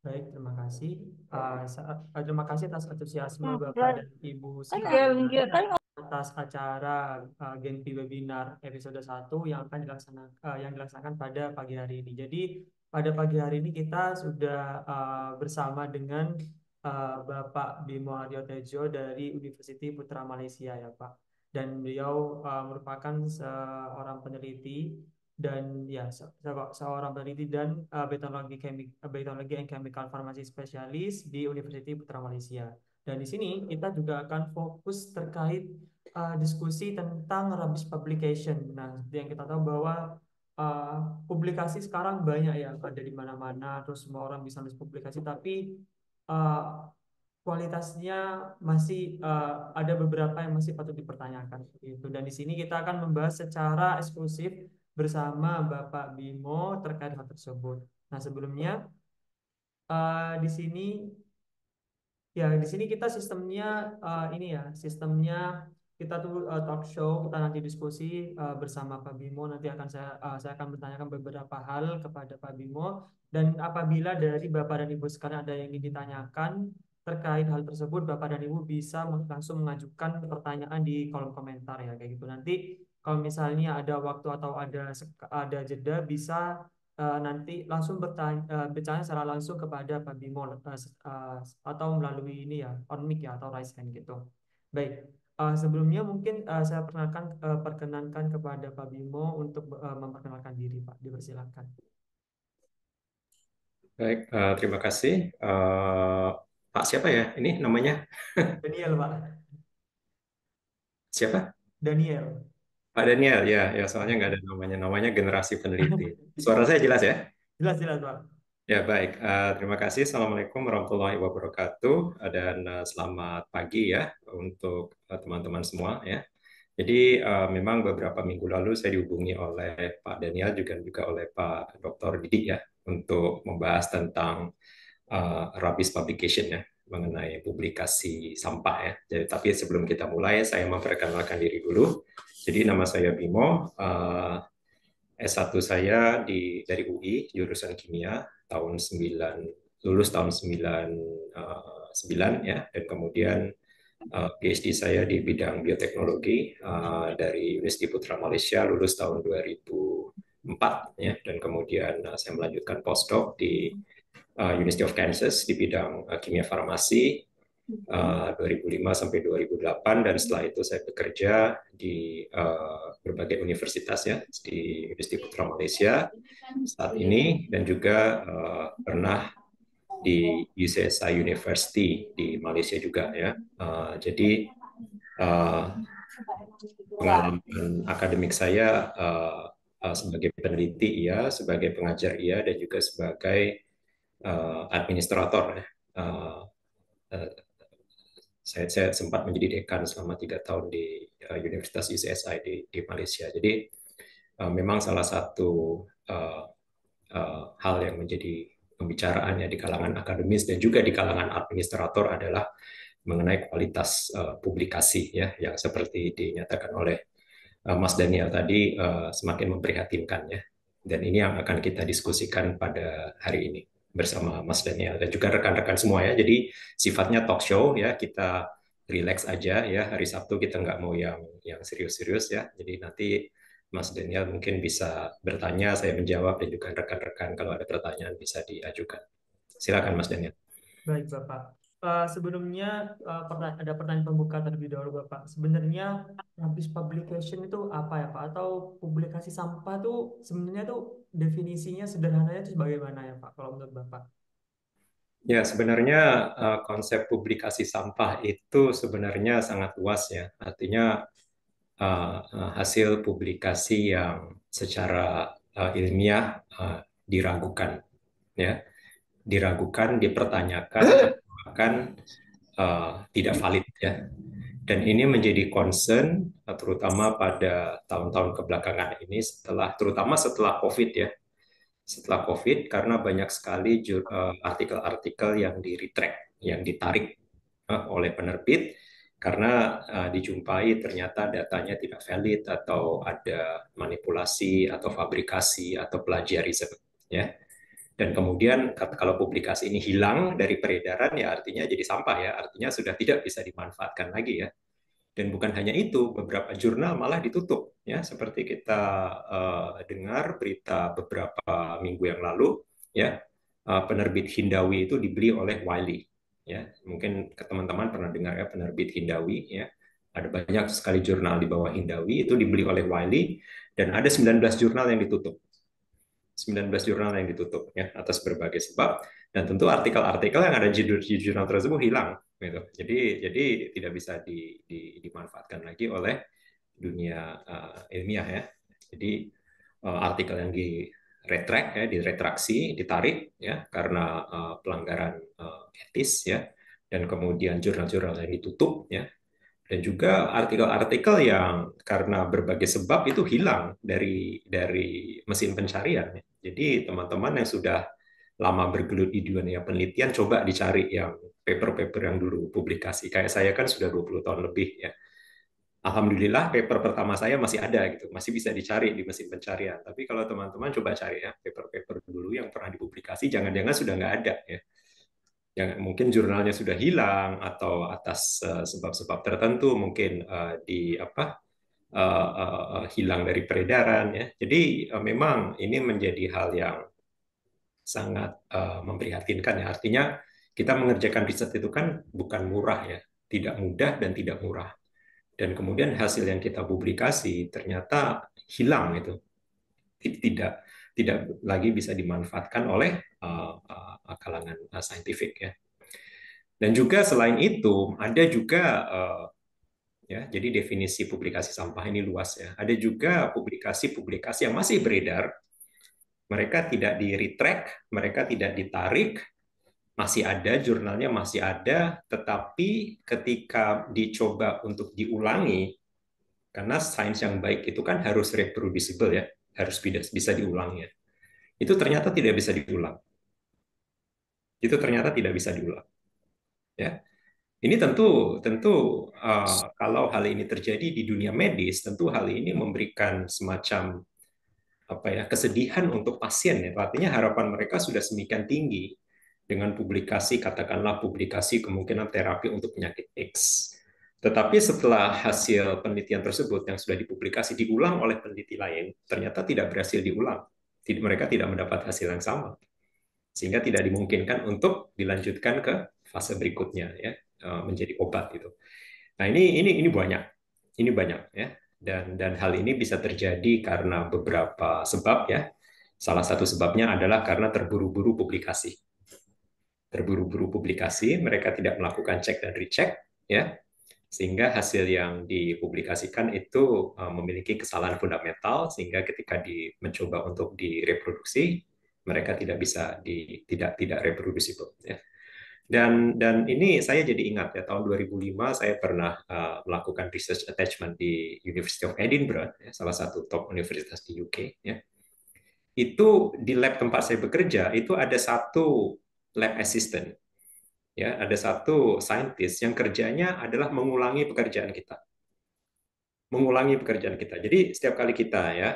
Baik, terima kasih. Terima kasih atas antusiasme Bapak Ngobrol dan Ibu kan kayak sekalian video kan. atas acara Genpi Webinar episode 1 yang akan dilaksanakan pada pagi hari ini. Jadi, pada pagi hari ini kita sudah bersama dengan Bapak Bimo Aryo Tejo dari University Putra Malaysia ya Pak. Dan beliau merupakan seorang peneliti dan ya seorang peneliti dan Bioteknologi and Chemical Pharmacy Specialist di University Putra Malaysia. Dan di sini kita juga akan fokus terkait diskusi tentang rabies publication. Nah, seperti yang kita tahu bahwa publikasi sekarang banyak ya, ada di mana-mana, terus semua orang bisa nulis publikasi, tapi uh, kualitasnya masih ada beberapa yang masih patut dipertanyakan seperti itu. Dan di sini kita akan membahas secara eksklusif bersama Bapak Bimo terkait hal tersebut. Nah, sebelumnya di sini ya, di sini kita sistemnya ini ya, sistemnya kita tuh talk show, kita nanti diskusi bersama Pak Bimo. Nanti saya akan bertanyakan beberapa hal kepada Pak Bimo, dan apabila dari Bapak dan Ibu sekalian ada yang ingin ditanyakan terkait hal tersebut, Bapak dan Ibu bisa langsung mengajukan pertanyaan di kolom komentar ya, kayak gitu. Nanti kalau misalnya ada waktu atau ada jeda, bisa nanti langsung bertanya secara langsung kepada Pak Bimo atau melalui ini ya, on mic ya, atau raise hand gitu. Baik, sebelumnya mungkin saya perkenankan kepada Pak Bimo untuk memperkenalkan diri, Pak. Dipersilakan. Baik, terima kasih. Pak siapa ya? Ini namanya Daniel, Pak. siapa? Daniel. Pak Daniel, ya, ya soalnya nggak ada namanya. Namanya generasi peneliti. Suara saya jelas ya? Jelas, jelas, Pak. Ya, baik. Terima kasih. Assalamualaikum warahmatullahi wabarakatuh. Dan selamat pagi ya untuk teman-teman semua ya. Jadi memang beberapa minggu lalu saya dihubungi oleh Pak Daniel juga oleh Pak Dr. Didi ya untuk membahas tentang rubbish publication ya mengenai publikasi sampah ya. Jadi tapi sebelum kita mulai saya memperkenalkan diri dulu. Jadi nama saya Bimo, S1 saya dari UI jurusan kimia tahun 9 lulus tahun 99 ya, dan kemudian PhD saya di bidang bioteknologi dari University Putra Malaysia lulus tahun 2004 ya, dan kemudian saya melanjutkan postdoc di University of Kansas di bidang kimia farmasi 2005 sampai 2008, dan setelah itu saya bekerja di berbagai universitas ya di University Putra Malaysia saat ini, dan juga pernah di UCSI University di Malaysia juga ya. Jadi pengalaman akademik saya sebagai peneliti ya, sebagai pengajar ya, dan juga sebagai administrator ya. Saya sempat menjadi dekan selama 3 tahun di Universitas UCSI di Malaysia. Jadi memang salah satu hal yang menjadi pembicaraan ya di kalangan akademis dan juga di kalangan administrator adalah mengenai kualitas publikasi ya, yang seperti dinyatakan oleh Mas Daniel tadi semakin memprihatinkan ya. Dan ini yang akan kita diskusikan pada hari ini bersama Mas Daniel dan juga rekan-rekan semua ya. Jadi sifatnya talk show ya, kita relax aja ya. Hari Sabtu kita nggak mau yang serius-serius ya. Jadi nanti Mas Daniel mungkin bisa bertanya, saya menjawab, dan juga rekan-rekan kalau ada pertanyaan bisa diajukan. Silakan Mas Daniel. Baik, Bapak. Sebelumnya ada pertanyaan pembuka terlebih dahulu, Bapak. Sebenarnya habis publication itu apa ya, Pak? Atau publikasi sampah tuh sebenarnya tuh definisinya sederhananya itu bagaimana ya, Pak? Kalau menurut Bapak? Ya, sebenarnya konsep publikasi sampah itu sebenarnya sangat luas ya. Artinya hasil publikasi yang secara ilmiah diragukan, ya, diragukan, dipertanyakan, bahkan tidak valid, ya. Dan ini menjadi concern terutama pada tahun-tahun kebelakangan ini, terutama setelah COVID, ya, setelah COVID, karena banyak sekali artikel-artikel yang di-retract, yang ditarik oleh penerbit karena dijumpai ternyata datanya tidak valid atau ada manipulasi atau fabrikasi atau plagiarisme ya. Dan kemudian kalau publikasi ini hilang dari peredaran ya artinya jadi sampah ya, artinya sudah tidak bisa dimanfaatkan lagi ya. Dan bukan hanya itu, beberapa jurnal malah ditutup ya, seperti kita dengar berita beberapa minggu yang lalu ya, penerbit Hindawi itu dibeli oleh Wiley ya. Mungkin teman-teman pernah dengar ya penerbit Hindawi ya. Ada banyak sekali jurnal di bawah Hindawi itu dibeli oleh Wiley dan ada 19 jurnal yang ditutup. 19 jurnal yang ditutup ya atas berbagai sebab dan tentu artikel-artikel yang ada di jurnal tersebut hilang gitu. Jadi tidak bisa dimanfaatkan lagi oleh dunia ilmiah ya. Jadi artikel yang diretraksi, ditarik ya karena pelanggaran etis ya dan kemudian jurnal-jurnal yang ditutup ya dan juga artikel-artikel yang karena berbagai sebab itu hilang dari mesin pencarian. Jadi teman-teman yang sudah lama bergelut di dunia penelitian coba dicari yang paper-paper yang dulu publikasi. Kayak saya kan sudah 20 tahun lebih ya. Alhamdulillah paper pertama saya masih ada gitu, masih bisa dicari di mesin pencarian. Tapi kalau teman-teman coba cari ya paper-paper dulu yang pernah dipublikasi, jangan-jangan sudah nggak ada ya yang mungkin jurnalnya sudah hilang atau atas sebab-sebab tertentu mungkin di apa hilang dari peredaran ya. Jadi memang ini menjadi hal yang sangat memprihatinkan ya. Artinya kita mengerjakan riset itu kan bukan murah ya, tidak mudah dan tidak murah. Dan kemudian hasil yang kita publikasi ternyata hilang itu, tidak tidak lagi bisa dimanfaatkan oleh kalangan saintifik ya. Dan juga selain itu ada juga ya, jadi definisi publikasi sampah ini luas ya. Ada juga publikasi-publikasi yang masih beredar, mereka tidak di-retract, mereka tidak ditarik, masih ada jurnalnya masih ada, tetapi ketika dicoba untuk diulangi, karena sains yang baik itu kan harus reproducible ya, harus bisa diulang ya. Itu ternyata tidak bisa diulang. Itu ternyata tidak bisa diulang. Ya, ini tentu tentu kalau hal ini terjadi di dunia medis, tentu hal ini memberikan semacam apa ya kesedihan untuk pasien ya. Artinya harapan mereka sudah semikian tinggi dengan publikasi katakanlah publikasi kemungkinan terapi untuk penyakit X. Tetapi setelah hasil penelitian tersebut yang sudah dipublikasi diulang oleh peneliti lain, ternyata tidak berhasil diulang. Mereka tidak mendapat hasil yang sama sehingga tidak dimungkinkan untuk dilanjutkan ke fase berikutnya ya menjadi obat itu. Nah ini banyak, ini banyak ya dan hal ini bisa terjadi karena beberapa sebab ya. Salah satu sebabnya adalah karena terburu-buru publikasi. Terburu-buru publikasi, mereka tidak melakukan cek dan recheck ya sehingga hasil yang dipublikasikan itu memiliki kesalahan fundamental sehingga ketika mencoba untuk direproduksi mereka tidak bisa tidak reproducible ya. Dan ini saya jadi ingat ya tahun 2005 saya pernah melakukan research attachment di University of Edinburgh ya, salah satu top universitas di UK ya. Itu di lab tempat saya bekerja itu ada satu lab assistant ya, ada satu scientist yang kerjanya adalah mengulangi pekerjaan kita. Mengulangi pekerjaan kita. Jadi setiap kali kita ya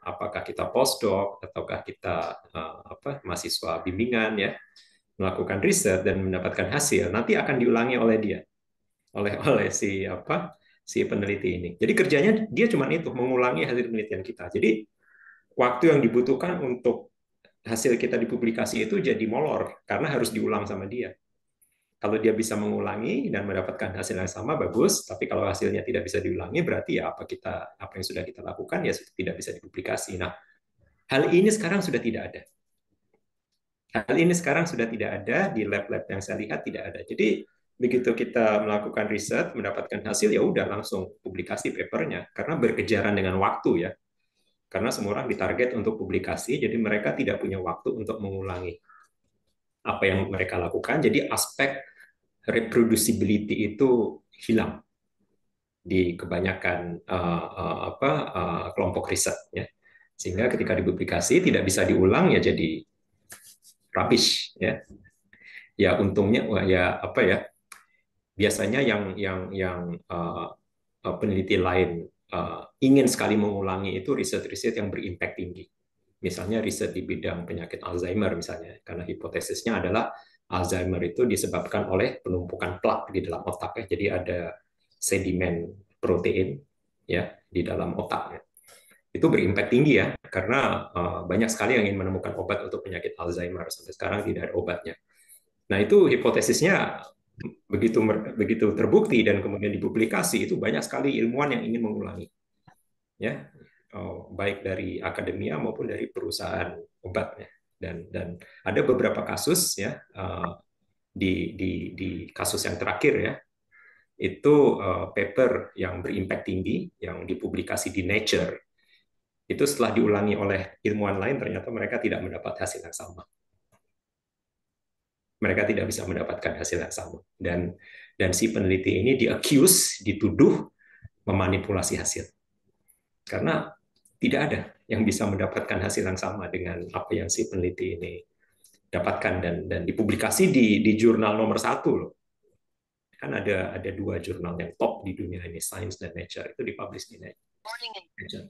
apakah kita postdoc ataukah kita mahasiswa bimbingan ya melakukan riset dan mendapatkan hasil nanti akan diulangi oleh dia oleh si peneliti ini. Jadi kerjanya dia cuma itu mengulangi hasil penelitian kita. Jadi waktu yang dibutuhkan untuk hasil kita dipublikasi itu jadi molor karena harus diulang sama dia. Kalau dia bisa mengulangi dan mendapatkan hasil yang sama bagus, tapi kalau hasilnya tidak bisa diulangi berarti ya apa yang sudah kita lakukan ya tidak bisa dipublikasi. Nah, hal ini sekarang sudah tidak ada. Hal ini sekarang sudah tidak ada di lab-lab yang saya lihat tidak ada. Jadi begitu kita melakukan riset, mendapatkan hasil ya udah langsung publikasi papernya karena berkejaran dengan waktu ya. Karena semua orang ditarget untuk publikasi, jadi mereka tidak punya waktu untuk mengulangi apa yang mereka lakukan. Jadi aspek reproducibility itu hilang di kebanyakan kelompok riset ya. Sehingga ketika dipublikasi tidak bisa diulang ya jadi rubbish ya. Ya untungnya ya apa ya biasanya yang peneliti lain ingin sekali mengulangi itu riset-riset yang berimpact tinggi. Misalnya riset di bidang penyakit Alzheimer misalnya, karena hipotesisnya adalah Alzheimer itu disebabkan oleh penumpukan plak di dalam otak ya. Jadi ada sedimen protein ya di dalam otaknya. Itu berimpact tinggi ya, karena banyak sekali yang ingin menemukan obat untuk penyakit Alzheimer. Sampai sekarang tidak ada obatnya. Nah, itu hipotesisnya begitu begitu terbukti dan kemudian dipublikasi, itu banyak sekali ilmuwan yang ingin mengulangi ya, baik dari akademia maupun dari perusahaan obatnya. Dan ada beberapa kasus ya, di kasus yang terakhir ya, itu paper yang berimpact tinggi yang dipublikasi di Nature, itu setelah diulangi oleh ilmuwan lain ternyata mereka tidak mendapat hasil yang sama. Mereka tidak bisa mendapatkan hasil yang sama. Dan si peneliti ini dituduh memanipulasi hasil. Karena tidak ada yang bisa mendapatkan hasil yang sama dengan apa yang si peneliti ini dapatkan, dan dipublikasi di jurnal nomor 1 loh. Kan ada 2 jurnal yang top di dunia ini, Science dan Nature, itu dipublish di Nature.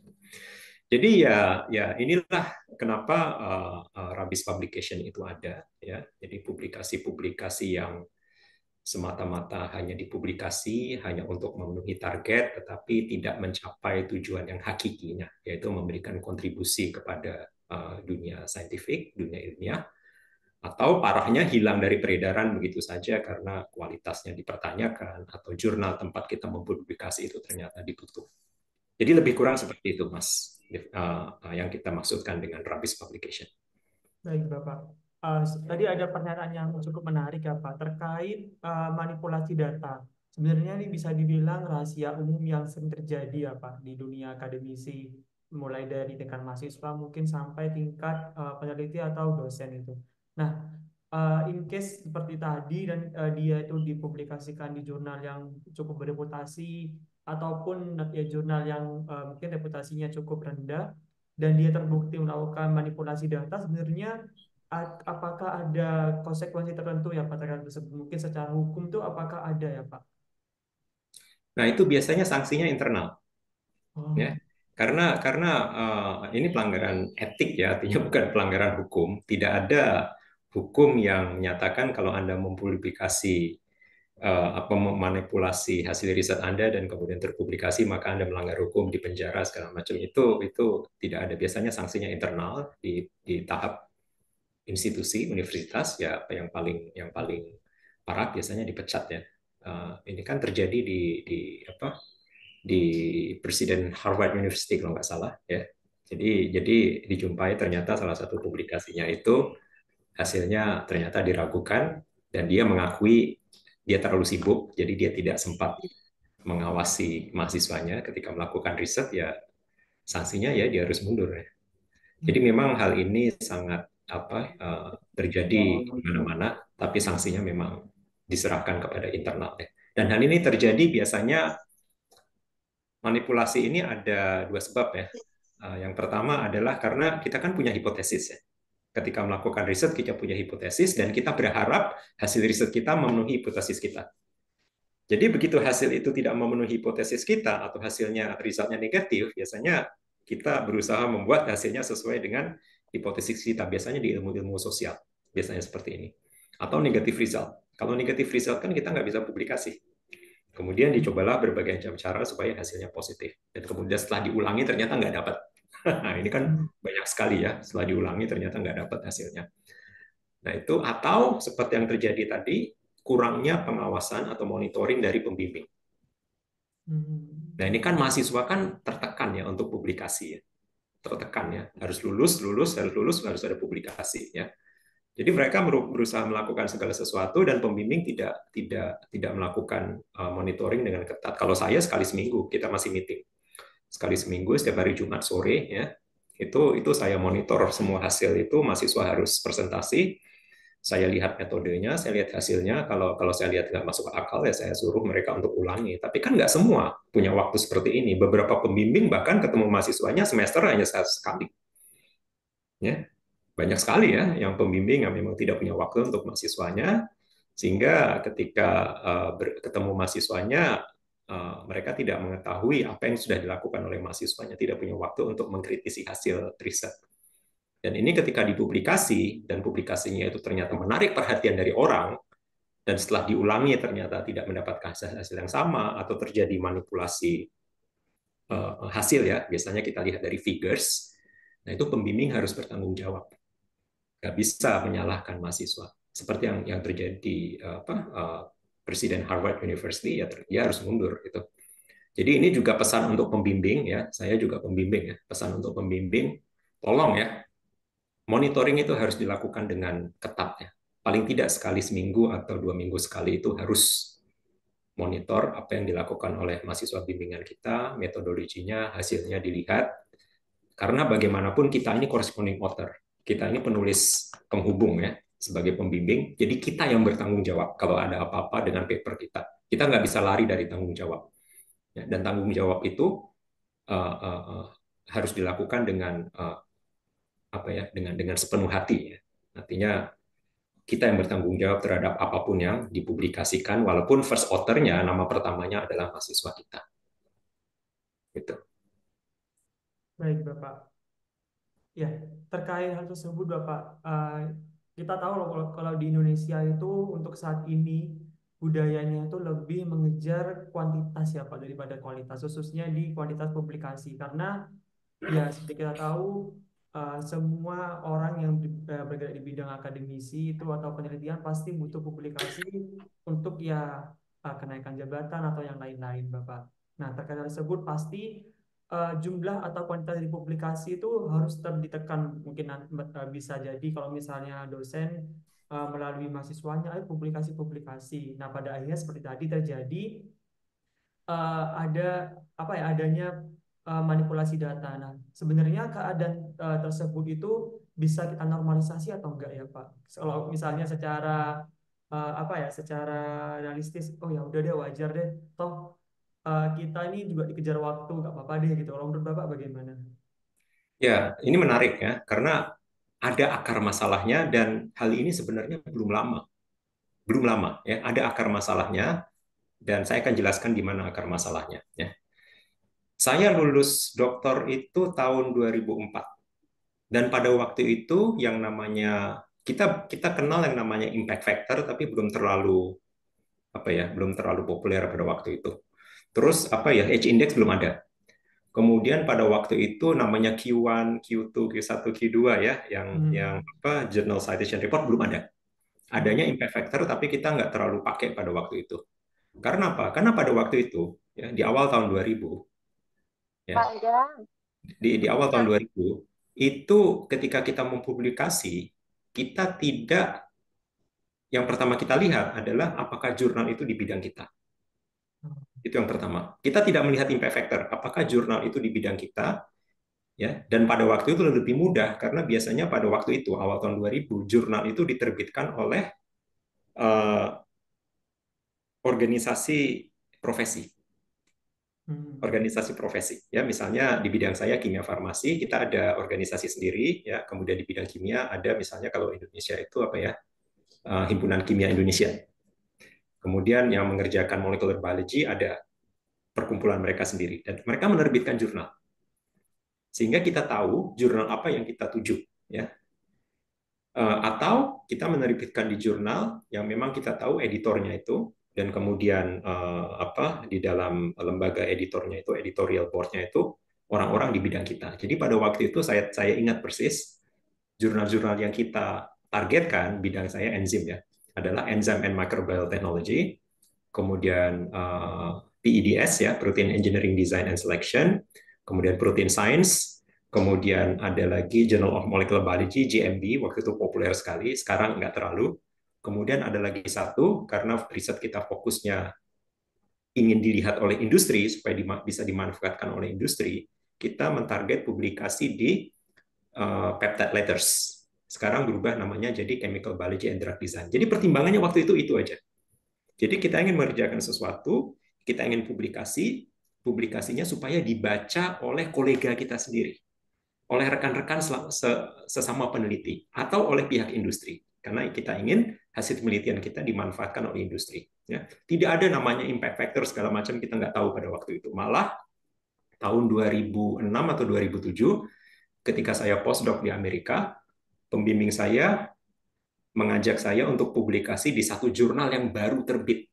Jadi ya inilah kenapa Rabies Publication itu ada ya. Jadi publikasi-publikasi yang semata-mata hanya dipublikasi hanya untuk memenuhi target tetapi tidak mencapai tujuan yang hakikinya, yaitu memberikan kontribusi kepada dunia saintifik, dunia ilmiah, atau parahnya hilang dari peredaran begitu saja karena kualitasnya dipertanyakan atau jurnal tempat kita mempublikasi itu ternyata ditutup. Jadi lebih kurang seperti itu, Mas, yang kita maksudkan dengan Rabies Publication. Baik, Bapak. Tadi ada pernyataan yang cukup menarik ya, Pak, terkait manipulasi data. Sebenarnya ini bisa dibilang rahasia umum yang sering terjadi ya, Pak, di dunia akademisi, mulai dari tingkat mahasiswa mungkin sampai tingkat peneliti atau dosen itu. Nah, in case seperti tadi dan dia itu dipublikasikan di jurnal yang cukup bereputasi ataupun ya jurnal yang mungkin reputasinya cukup rendah dan dia terbukti melakukan manipulasi data, sebenarnya apakah ada konsekuensi tertentu ya Pak terkait tersebut? Mungkin secara hukum tuh apakah ada ya Pak? Nah, itu biasanya sanksinya internal ya. Oh, Karena ini pelanggaran etik ya, artinya bukan pelanggaran hukum. Tidak ada hukum yang menyatakan kalau Anda mempublikasi apa memanipulasi hasil riset Anda dan kemudian terpublikasi maka Anda melanggar hukum, di penjara segala macam. Itu tidak ada. Biasanya sanksinya internal di tahap institusi universitas ya, apa yang paling parah biasanya dipecat ya. Ini kan terjadi apa di Presiden Harvard University kalau nggak salah ya. Jadi dijumpai ternyata salah satu publikasinya itu hasilnya ternyata diragukan dan dia mengakui dia terlalu sibuk, jadi dia tidak sempat mengawasi mahasiswanya ketika melakukan riset ya, sanksinya ya dia harus mundur ya. Jadi memang hal ini sangat terjadi di mana-mana, tapi sanksinya memang diserahkan kepada internal ya. Dan hal ini terjadi biasanya, manipulasi ini ada 2 sebab ya. Yang pertama adalah karena kita kan punya hipotesis ya. Ketika melakukan riset kita punya hipotesis dan kita berharap hasil riset kita memenuhi hipotesis kita. Jadi begitu hasil itu tidak memenuhi hipotesis kita atau hasilnya risetnya negatif, biasanya kita berusaha membuat hasilnya sesuai dengan hipotesis kita. Biasanya di ilmu-ilmu sosial, biasanya seperti ini. Atau negatif result. Kalau negatif result kan kita nggak bisa publikasi. Kemudian dicobalah berbagai macam cara supaya hasilnya positif. Dan kemudian setelah diulangi ternyata nggak dapat. Nah, ini kan banyak sekali ya, setelah diulangi ternyata nggak dapat hasilnya. Nah, itu atau seperti yang terjadi tadi, kurangnya pengawasan atau monitoring dari pembimbing. Nah, ini kan mahasiswa kan tertekan ya untuk publikasi ya. Tertekan ya, harus lulus, harus ada publikasi ya. Jadi mereka berusaha melakukan segala sesuatu dan pembimbing tidak melakukan monitoring dengan ketat. Kalau saya sekali seminggu kita masih meeting. Sekali seminggu setiap hari Jumat sore ya. Itu saya monitor semua hasil itu, mahasiswa harus presentasi, saya lihat metodenya, saya lihat hasilnya. Kalau saya lihat nggak masuk akal ya saya suruh mereka untuk ulangi. Tapi kan nggak semua punya waktu seperti ini. Beberapa pembimbing bahkan ketemu mahasiswanya semester hanya sekali. Ya, banyak sekali ya yang pembimbing yang memang tidak punya waktu untuk mahasiswanya, sehingga ketika ketemu mahasiswanya mereka tidak mengetahui apa yang sudah dilakukan oleh mahasiswanya, tidak punya waktu untuk mengkritisi hasil riset. Dan ini ketika dipublikasi, dan publikasinya itu ternyata menarik perhatian dari orang, dan setelah diulangi ternyata tidak mendapatkan hasil yang sama, atau terjadi manipulasi hasil ya, biasanya kita lihat dari figures, nah itu pembimbing harus bertanggung jawab. Nggak bisa menyalahkan mahasiswa. Seperti yang terjadi Presiden Harvard University, ya dia harus mundur. Gitu. Jadi ini juga pesan untuk pembimbing, ya saya juga pembimbing ya, pesan untuk pembimbing, tolong ya, monitoring itu harus dilakukan dengan ketat ya. Paling tidak sekali seminggu atau 2 minggu sekali itu harus monitor apa yang dilakukan oleh mahasiswa bimbingan kita, metodologinya, hasilnya dilihat. Karena bagaimanapun kita ini corresponding author, kita ini penulis penghubung ya, sebagai pembimbing. Jadi kita yang bertanggung jawab kalau ada apa-apa dengan paper kita. Kita nggak bisa lari dari tanggung jawab. Ya, dan tanggung jawab itu uh, uh, uh, harus dilakukan dengan apa ya, dengan sepenuh hati. Ya. Artinya kita yang bertanggung jawab terhadap apapun yang dipublikasikan, walaupun first author-nya, nama pertamanya adalah mahasiswa kita. Gitu. Baik, Bapak. Ya, terkait hal tersebut, Bapak, kita tahu loh kalau di Indonesia itu untuk saat ini budayanya itu lebih mengejar kuantitas ya Pak daripada kualitas, khususnya di kuantitas publikasi. Karena ya seperti kita tahu semua orang yang bergerak di bidang akademisi itu atau penelitian pasti butuh publikasi untuk ya kenaikan jabatan atau yang lain-lain, Bapak. Nah, terkait hal tersebut pasti jumlah atau kuantitas dari publikasi itu harus tetap ditekan. Mungkin bisa jadi kalau misalnya dosen melalui mahasiswanya, ayo publikasi-publikasi. Nah, pada akhirnya seperti tadi terjadi ada apa ya adanya manipulasi data. Nah, sebenarnya keadaan tersebut itu bisa kita normalisasi atau enggak ya Pak? Kalau misalnya secara apa ya secara realistis, oh ya udah deh wajar deh, toh kita ini juga dikejar waktu, nggak apa-apa deh gitu. Kalau menurut Bapak bagaimana? Ya, ini menarik ya, karena ada akar masalahnya dan hal ini sebenarnya belum lama. Belum lama ya, ada akar masalahnya dan saya akan jelaskan di mana akar masalahnya ya. Saya lulus doktor itu tahun 2004 dan pada waktu itu yang namanya kita kita kenal yang namanya impact factor tapi belum terlalu apa ya, belum terlalu populer pada waktu itu. Terus apa ya, H index belum ada. Kemudian pada waktu itu namanya Q1, Q2, Q1, Q2 ya, yang Hmm. apa Journal Citation Report belum ada. Hmm. Adanya impact factor tapi kita nggak terlalu pakai pada waktu itu. Karena apa? Karena pada waktu itu ya di awal tahun 2000 ya, di awal tahun 2000 itu ketika kita mempublikasi, kita tidak, yang pertama kita lihat adalah apakah jurnal itu di bidang kita. Itu yang pertama. Kita tidak melihat impact factor, apakah jurnal itu di bidang kita, ya. Dan pada waktu itu lebih mudah karena biasanya pada waktu itu awal tahun 2000 jurnal itu diterbitkan oleh uh, organisasi profesi. Hmm. Organisasi profesi ya, misalnya di bidang saya kimia farmasi kita ada organisasi sendiri ya, kemudian di bidang kimia ada misalnya kalau Indonesia itu apa ya, himpunan kimia Indonesia, kemudian yang mengerjakan molecular biology ada perkumpulan mereka sendiri dan mereka menerbitkan jurnal sehingga kita tahu jurnal apa yang kita tuju ya. Atau kita menerbitkan di jurnal yang memang kita tahu editornya itu dan kemudian apa di dalam lembaga editornya itu, editorial boardnya itu orang-orang di bidang kita. Jadi pada waktu itu saya ingat persis jurnal-jurnal yang kita targetkan, bidang saya enzim ya, adalah Enzyme and Microbial Technology, kemudian PEDS ya, Protein Engineering Design and Selection, kemudian Protein Science, kemudian ada lagi Journal of Molecular Biology (JMB), waktu itu populer sekali, sekarang nggak terlalu. Kemudian ada lagi satu karena riset kita fokusnya ingin dilihat oleh industri supaya bisa dimanfaatkan oleh industri, kita mentarget publikasi di peptide letters. Sekarang berubah namanya jadi Chemical Biology and Drug Design. Jadi pertimbangannya waktu itu aja. Jadi kita ingin mengerjakan sesuatu, kita ingin publikasi, publikasinya supaya dibaca oleh kolega kita sendiri, oleh rekan-rekan sesama peneliti, atau oleh pihak industri. Karena kita ingin hasil penelitian kita dimanfaatkan oleh industri. Ya. Tidak ada namanya impact factor segala macam, kita nggak tahu pada waktu itu. Malah tahun 2006 atau 2007 ketika saya postdoc di Amerika, pembimbing saya mengajak saya untuk publikasi di satu jurnal yang baru terbit.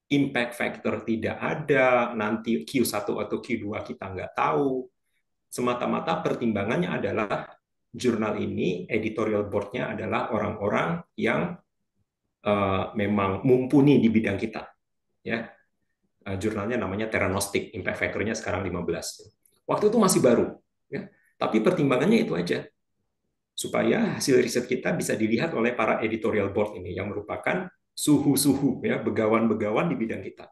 Impact factor tidak ada, nanti Q1 atau Q2 kita nggak tahu. Semata-mata pertimbangannya adalah jurnal ini, editorial board-nya adalah orang-orang yang memang mumpuni di bidang kita. Ya, jurnalnya namanya Theranostic, impact factor-nya sekarang 15. Waktu itu masih baru. Ya. Tapi pertimbangannya itu aja, supaya hasil riset kita bisa dilihat oleh para editorial board ini yang merupakan suhu-suhu ya, begawan-begawan di bidang kita.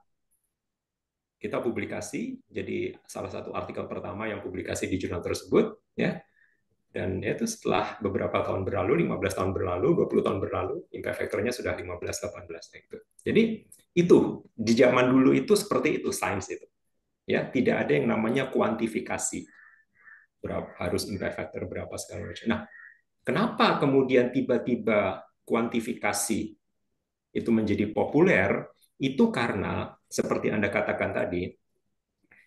Kita publikasi, jadi salah satu artikel pertama yang publikasi di jurnal tersebut ya. Dan itu setelah beberapa tahun berlalu, 15 tahun berlalu, 20 tahun berlalu, impact factor-nya sudah 15-18 gitu. Jadi itu di zaman dulu itu seperti itu sains itu. Ya, tidak ada yang namanya kuantifikasi. Berapa harus impact factor berapa segala macam. Nah, kenapa kemudian tiba-tiba kuantifikasi itu menjadi populer? Itu karena seperti Anda katakan tadi,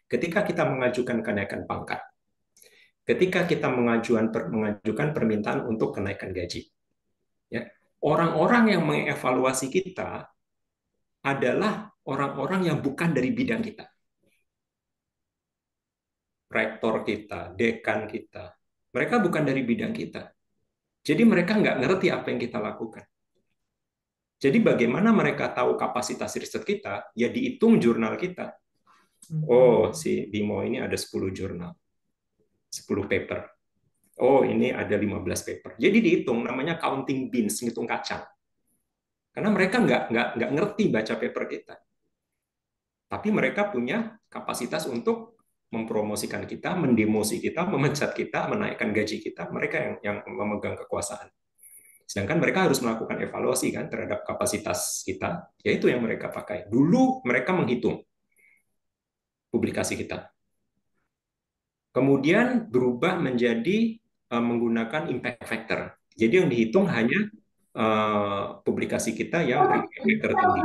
ketika kita mengajukan kenaikan pangkat, ketika kita mengajukan permintaan untuk kenaikan gaji, ya, orang-orang yang mengevaluasi kita adalah orang-orang yang bukan dari bidang kita. Rektor kita, dekan kita, mereka bukan dari bidang kita. Jadi mereka nggak ngerti apa yang kita lakukan. Jadi bagaimana mereka tahu kapasitas riset kita? Ya dihitung jurnal kita. Oh, si Bimo ini ada 10 jurnal, 10 paper. Oh, ini ada 15 paper. Jadi dihitung, namanya counting beans, ngitung kacang. Karena mereka nggak ngerti baca paper kita. Tapi mereka punya kapasitas untuk mempromosikan kita, mendemosi kita, memecat kita, menaikkan gaji kita. Mereka yang memegang kekuasaan. Sedangkan mereka harus melakukan evaluasi kan terhadap kapasitas kita, yaitu yang mereka pakai. Dulu mereka menghitung publikasi kita. Kemudian berubah menjadi menggunakan impact factor. Jadi yang dihitung hanya publikasi kita yang berimpact factor tinggi.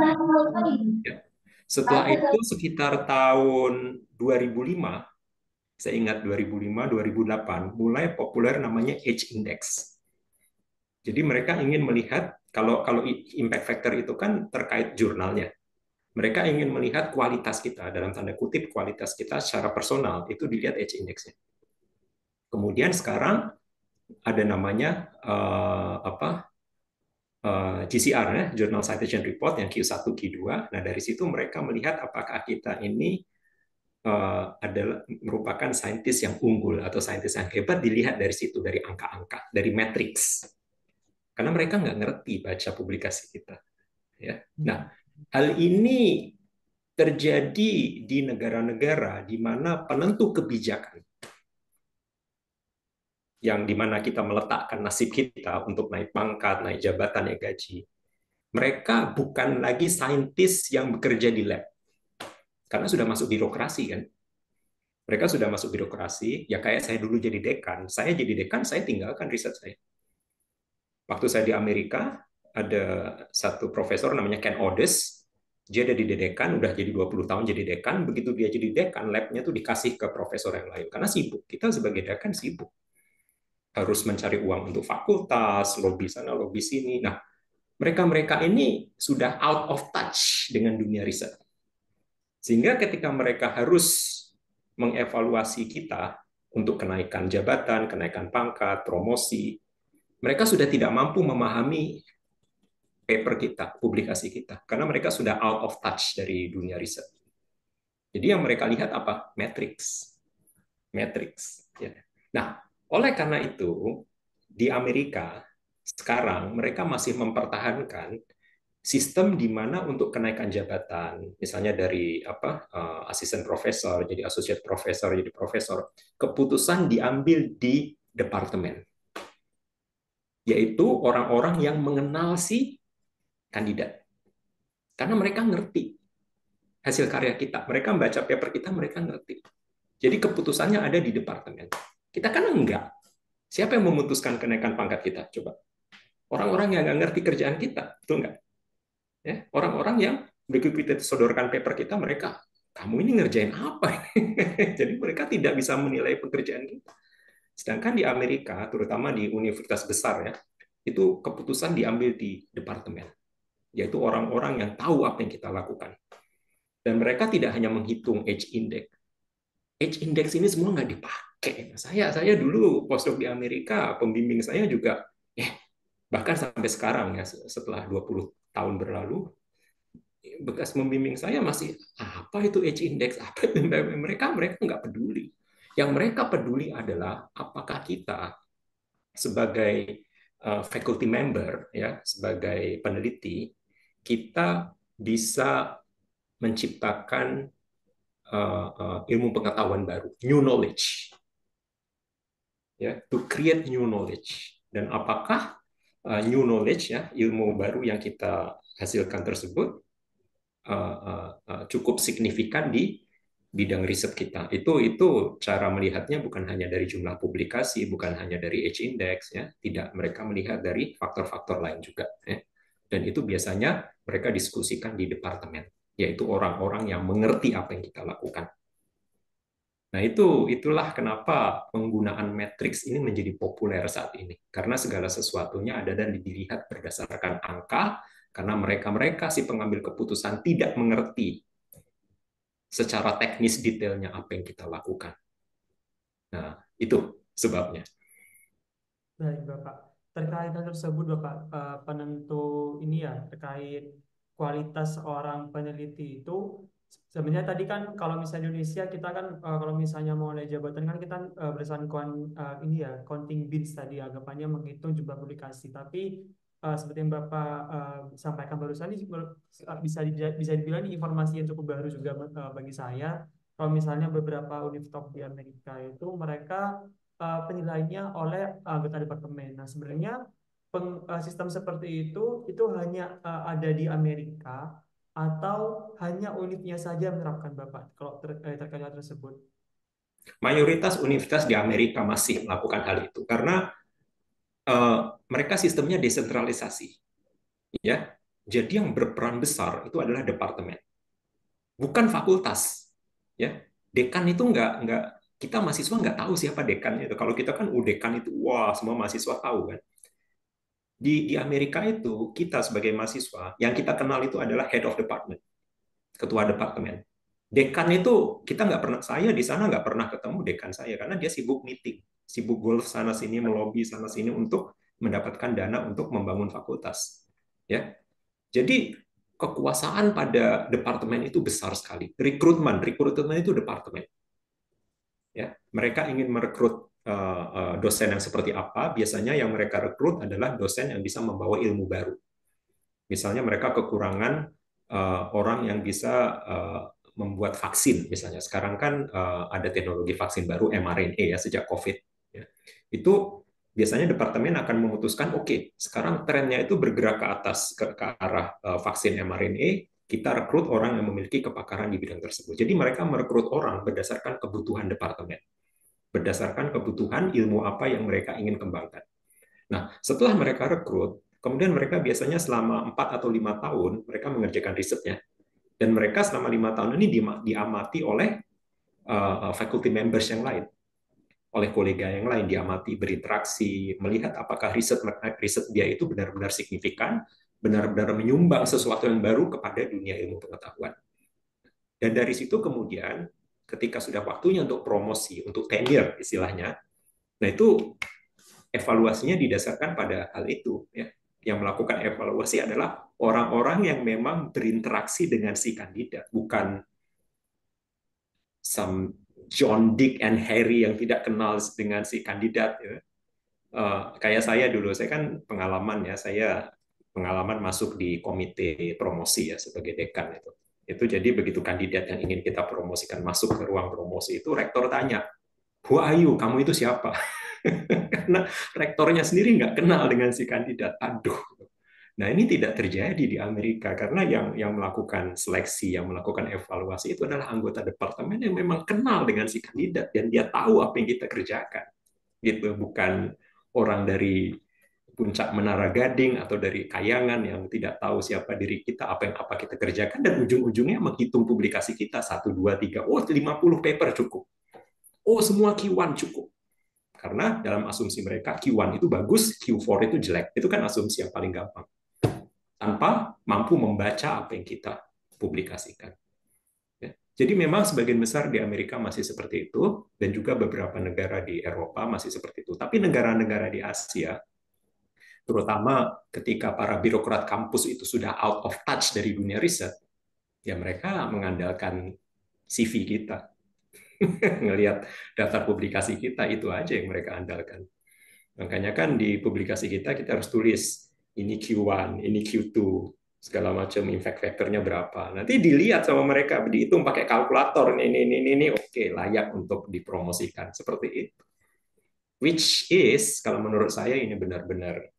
Ya. Setelah itu sekitar tahun 2005, saya ingat 2005, 2008, mulai populer namanya H index. Jadi mereka ingin melihat kalau impact factor itu kan terkait jurnalnya. Mereka ingin melihat kualitas kita, dalam tanda kutip kualitas kita secara personal, itu dilihat H index-nya. Kemudian sekarang ada namanya GCR, ya, Journal Citation Report yang Q1, Q2. Nah, dari situ mereka melihat apakah kita ini adalah merupakan saintis yang unggul atau saintis yang hebat, dilihat dari situ, dari angka-angka, dari matriks. Karena mereka nggak ngerti baca publikasi kita. Ya. Nah, hal ini terjadi di negara-negara di mana penentu kebijakan yang di mana kita meletakkan nasib kita untuk naik pangkat, naik jabatan, naik gaji. Mereka bukan lagi saintis yang bekerja di lab. Karena sudah masuk birokrasi kan. Mereka sudah masuk birokrasi, ya kayak saya dulu jadi dekan. Saya jadi dekan, saya tinggalkan riset saya. Waktu saya di Amerika, ada satu profesor namanya Ken Odes. Dia ada di dekan, udah jadi 20 tahun jadi dekan. Begitu dia jadi dekan, labnya tuh dikasih ke profesor yang lain. Karena sibuk. Kita sebagai dekan sibuk. Harus mencari uang untuk fakultas, lobby sana, lobby sini. Nah, mereka-mereka ini sudah out of touch dengan dunia riset. Sehingga ketika mereka harus mengevaluasi kita untuk kenaikan jabatan, kenaikan pangkat, promosi, mereka sudah tidak mampu memahami paper kita, publikasi kita, karena mereka sudah out of touch dari dunia riset. Jadi yang mereka lihat apa? Matrix. Matrix. Ya. Nah, oleh karena itu, di Amerika, sekarang mereka masih mempertahankan sistem di mana untuk kenaikan jabatan, misalnya dari asisten profesor, jadi associate profesor, jadi profesor, keputusan diambil di departemen, yaitu orang-orang yang mengenal si kandidat. Karena mereka ngerti hasil karya kita. Mereka membaca paper kita, mereka ngerti. Jadi keputusannya ada di departemen. Kita kan enggak. Siapa yang memutuskan kenaikan pangkat kita? Coba. Orang-orang yang nggak ngerti kerjaan kita. Betul nggak? Ya, orang-orang yang begitu kita sodorkan paper kita, mereka, kamu ini ngerjain apa? Jadi mereka tidak bisa menilai pekerjaan kita. Sedangkan di Amerika, terutama di universitas besar ya, itu keputusan diambil di departemen, yaitu orang-orang yang tahu apa yang kita lakukan. Dan mereka tidak hanya menghitung age index. Age index ini semua nggak dipakai. Saya dulu postdoc di Amerika, pembimbing saya juga, bahkan sampai sekarang ya, setelah 20 tahun berlalu, bekas membimbing saya masih apa itu age index, apa itu mereka nggak peduli. Yang mereka peduli adalah apakah kita sebagai faculty member ya, sebagai peneliti, kita bisa menciptakan ilmu pengetahuan baru, new knowledge, ya, to create new knowledge. Dan apakah new knowledge ya, ilmu baru yang kita hasilkan tersebut cukup signifikan di bidang riset kita. Itu cara melihatnya bukan hanya dari jumlah publikasi, bukan hanya dari age index ya, tidak, mereka melihat dari faktor-faktor lain juga ya. Dan itu biasanya mereka diskusikan di departemen, yaitu orang-orang yang mengerti apa yang kita lakukan. Nah, itulah kenapa penggunaan matriks ini menjadi populer saat ini. Karena segala sesuatunya ada dan dilihat berdasarkan angka, karena mereka-mereka si pengambil keputusan tidak mengerti secara teknis detailnya apa yang kita lakukan. Nah, itu sebabnya. Baik, Bapak. Terkait hal tersebut, Bapak, penentu ini ya, terkait kualitas orang peneliti itu, sebenarnya tadi kan kalau misalnya Indonesia, kita kan kalau misalnya mau naik jabatan kan kita berdasarkan ini ya, counting bits tadi, anggapannya menghitung jumlah publikasi. Tapi seperti yang Bapak sampaikan barusan ini bisa dibilang ini informasi yang cukup baru juga bagi saya. Kalau misalnya beberapa universitas di Amerika itu mereka penilaiannya oleh anggota departemen. Nah, sebenarnya sistem seperti itu hanya ada di Amerika atau hanya unitnya saja menerapkan Bapak kalau terkait hal tersebut. Mayoritas universitas di Amerika masih melakukan hal itu karena mereka sistemnya desentralisasi, ya. Jadi yang berperan besar itu adalah departemen, bukan fakultas, ya. Dekan itu nggak kita mahasiswa nggak tahu siapa dekannya itu. Kalau kita kan dekan itu wah semua mahasiswa tahu kan. Di Amerika itu kita sebagai mahasiswa yang kita kenal itu adalah head of department, ketua departemen. Dekan itu kita nggak pernah, saya di sana nggak pernah ketemu dekan saya karena dia sibuk meeting, sibuk golf sana sini, melobi sana sini untuk mendapatkan dana untuk membangun fakultas. Ya, jadi kekuasaan pada departemen itu besar sekali. Rekrutmen itu departemen. Ya, mereka ingin merekrut dosen yang seperti apa? Biasanya yang mereka rekrut adalah dosen yang bisa membawa ilmu baru. Misalnya mereka kekurangan orang yang bisa membuat vaksin, misalnya. Sekarang kan ada teknologi vaksin baru mRNA ya sejak COVID. Ya. Itu biasanya departemen akan memutuskan, oke, sekarang trennya itu bergerak ke atas ke arah vaksin mRNA, kita rekrut orang yang memiliki kepakaran di bidang tersebut. Jadi mereka merekrut orang berdasarkan kebutuhan departemen, berdasarkan kebutuhan ilmu apa yang mereka ingin kembangkan. Nah, setelah mereka rekrut, kemudian mereka biasanya selama 4 atau 5 tahun mereka mengerjakan risetnya. Dan mereka selama 5 tahun ini diamati oleh faculty members yang lain, oleh kolega yang lain, diamati, berinteraksi, melihat apakah riset dia itu benar-benar signifikan, benar-benar menyumbang sesuatu yang baru kepada dunia ilmu pengetahuan. Dan dari situ kemudian ketika sudah waktunya untuk promosi, untuk tenure istilahnya, nah itu evaluasinya didasarkan pada hal itu ya. Yang melakukan evaluasi adalah orang-orang yang memang berinteraksi dengan si kandidat, bukan some John, Dick, and Harry yang tidak kenal dengan si kandidat. Ya. Kayak saya dulu, saya kan pengalaman ya, saya pengalaman masuk di komite promosi ya sebagai dekan itu. Itu jadi begitu kandidat yang ingin kita promosikan masuk ke ruang promosi itu, rektor tanya, "Who are you? Kamu itu siapa?" Karena rektornya sendiri nggak kenal dengan si kandidat. Aduh. Nah, ini tidak terjadi di Amerika karena yang melakukan seleksi, yang melakukan evaluasi itu adalah anggota departemen yang memang kenal dengan si kandidat dan dia tahu apa yang kita kerjakan. Gitu, bukan orang dari puncak Menara Gading atau dari Kayangan yang tidak tahu siapa diri kita, apa kita kerjakan dan ujung-ujungnya menghitung publikasi kita 1 2 3. Oh, 50 paper cukup. Oh, semua Q1 cukup. Karena dalam asumsi mereka Q1 itu bagus, Q4 itu jelek. Itu kan asumsi yang paling gampang. Tanpa mampu membaca apa yang kita publikasikan. Ya. Jadi memang sebagian besar di Amerika masih seperti itu, dan juga beberapa negara di Eropa masih seperti itu. Tapi negara-negara di Asia, terutama ketika para birokrat kampus itu sudah out of touch dari dunia riset, ya mereka mengandalkan CV kita, ngelihat daftar publikasi kita, itu aja yang mereka andalkan. Makanya kan di publikasi kita harus tulis ini Q1, ini Q2, segala macam impact factor-nya berapa. Nanti dilihat sama mereka, dihitung pakai kalkulator, ini, oke, layak untuk dipromosikan. Seperti itu. Which is, kalau menurut saya ini benar-benar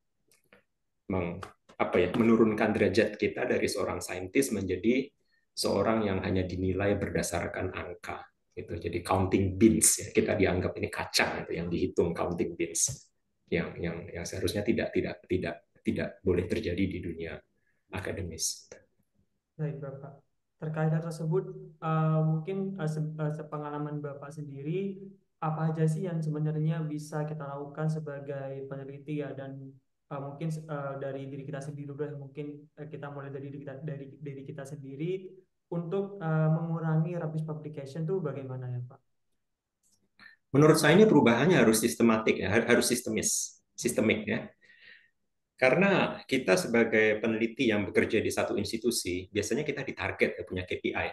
menurunkan derajat kita dari seorang saintis menjadi seorang yang hanya dinilai berdasarkan angka. Gitu. Jadi counting beans, ya. Kita dianggap ini kacang itu yang dihitung counting beans, yang seharusnya tidak boleh terjadi di dunia akademis. Baik, Bapak. Terkait hal tersebut, mungkin sepengalaman Bapak sendiri, apa aja sih yang sebenarnya bisa kita lakukan sebagai peneliti ya, dan mungkin dari diri kita sendiri dulu, mungkin kita mulai dari diri kita sendiri untuk mengurangi rubbish publication tuh bagaimana ya, Pak? Menurut saya ini perubahannya harus sistematik, ya, harus sistemik ya. Karena kita sebagai peneliti yang bekerja di satu institusi, biasanya kita ditarget ya, punya KPI.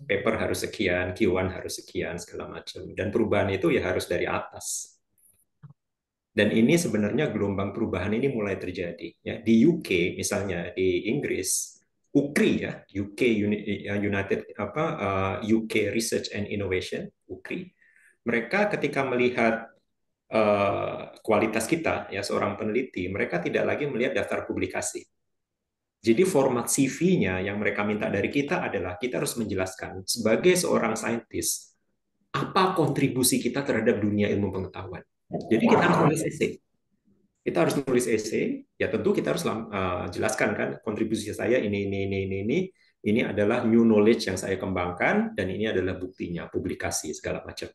Paper harus sekian, Q1 harus sekian, segala macam. Dan perubahan itu ya harus dari atas. Dan ini sebenarnya gelombang perubahan ini mulai terjadi. Ya, di UK misalnya, di Inggris, UKRI ya, UK Research and Innovation, UKRI. Mereka ketika melihat kualitas kita ya seorang peneliti, mereka tidak lagi melihat daftar publikasi. Jadi format CV-nya yang mereka minta dari kita adalah kita harus menjelaskan sebagai seorang saintis apa kontribusi kita terhadap dunia ilmu pengetahuan. Jadi kita harus nulis essay. Kita harus nulis essay, ya tentu kita harus jelaskan kan kontribusi saya ini adalah new knowledge yang saya kembangkan dan ini adalah buktinya, publikasi segala macam.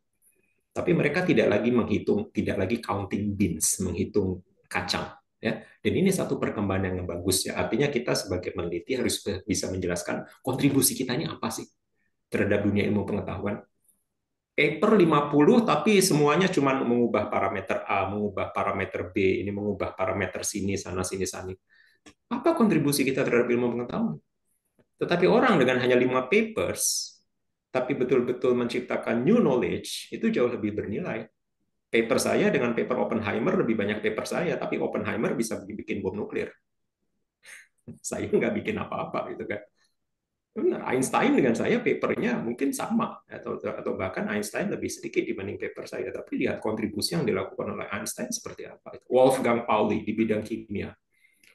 Tapi mereka tidak lagi menghitung, tidak lagi counting beans, menghitung kacang. Ya. Dan ini satu perkembangan yang bagus ya. Artinya kita sebagai peneliti harus bisa menjelaskan kontribusi kita ini apa sih terhadap dunia ilmu pengetahuan. Paper 50 tapi semuanya cuma mengubah parameter A, mengubah parameter B, ini mengubah parameter sini, sana, sini, sana. Apa kontribusi kita terhadap ilmu pengetahuan? Tetapi orang dengan hanya 5 papers, tapi betul-betul menciptakan new knowledge, itu jauh lebih bernilai. Paper saya dengan paper Oppenheimer lebih banyak paper saya, tapi Oppenheimer bisa bikin bom nuklir. Saya nggak bikin apa-apa gitu kan. Benar, Einstein dengan saya papernya mungkin sama atau bahkan Einstein lebih sedikit dibanding paper saya, tapi lihat kontribusi yang dilakukan oleh Einstein seperti apa. Wolfgang Pauli di bidang kimia,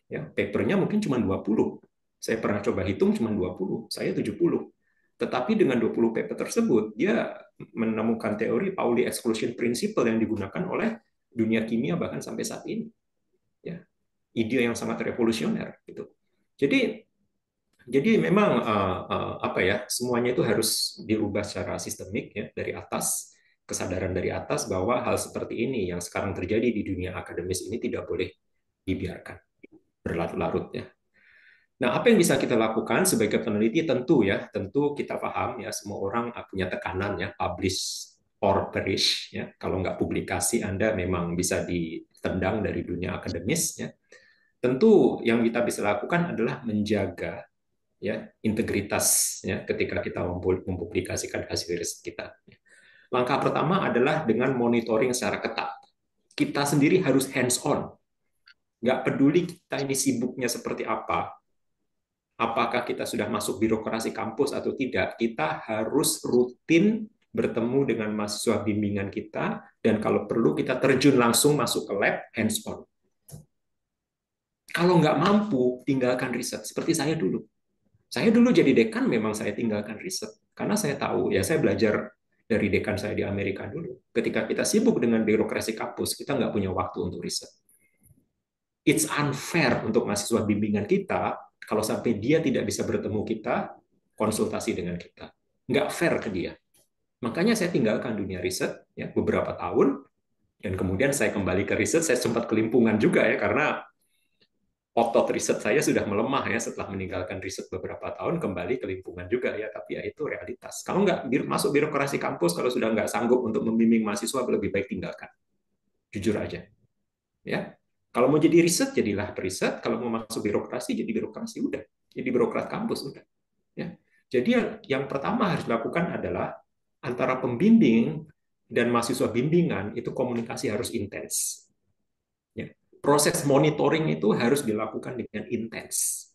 ya papernya mungkin cuma 20. Saya pernah coba hitung cuma 20, saya 70. Tetapi dengan 20 paper tersebut, dia menemukan teori Pauli exclusion principle yang digunakan oleh dunia kimia bahkan sampai saat ini. Ya, ide yang sangat revolusioner gitu. Jadi memang semuanya itu harus dirubah secara sistemik ya dari atas, kesadaran dari atas bahwa hal seperti ini yang sekarang terjadi di dunia akademis ini tidak boleh dibiarkan berlarut-larut ya. Nah, apa yang bisa kita lakukan sebagai peneliti tentu kita paham ya semua orang punya tekanan ya publish or perish ya. Kalau nggak publikasi Anda memang bisa ditendang dari dunia akademis ya. Tentu yang kita bisa lakukan adalah menjaga ya integritas ya ketika kita mempublikasikan hasil riset kita. Langkah pertama adalah dengan monitoring secara ketat. Kita sendiri harus hands on. Nggak peduli kita ini sibuknya seperti apa, apakah kita sudah masuk birokrasi kampus atau tidak, kita harus rutin bertemu dengan mahasiswa bimbingan kita, dan kalau perlu kita terjun langsung masuk ke lab, hands on. Kalau nggak mampu, tinggalkan riset. Seperti saya dulu. Saya dulu jadi dekan, memang saya tinggalkan riset. Karena saya tahu, ya saya belajar dari dekan saya di Amerika dulu. Ketika kita sibuk dengan birokrasi kampus, kita nggak punya waktu untuk riset. It's unfair untuk mahasiswa bimbingan kita kalau sampai dia tidak bisa bertemu kita, konsultasi dengan kita. Nggak fair ke dia. Makanya saya tinggalkan dunia riset ya, beberapa tahun, Dan kemudian saya kembali ke riset, saya sempat kelimpungan juga ya, karena otot riset saya sudah melemah ya setelah meninggalkan riset beberapa tahun, kembali ke lingkungan juga ya, tapi ya itu realitas. Kalau nggak masuk birokrasi kampus, kalau sudah nggak sanggup untuk membimbing mahasiswa, lebih baik tinggalkan, jujur aja ya. Kalau mau jadi riset, jadilah periset. Kalau mau masuk birokrasi, jadi birokrasi, udah jadi birokrat kampus, udah ya. Jadi yang pertama harus dilakukan adalah antara pembimbing dan mahasiswa bimbingan itu komunikasi harus intens ya. Proses monitoring itu harus dilakukan dengan intens,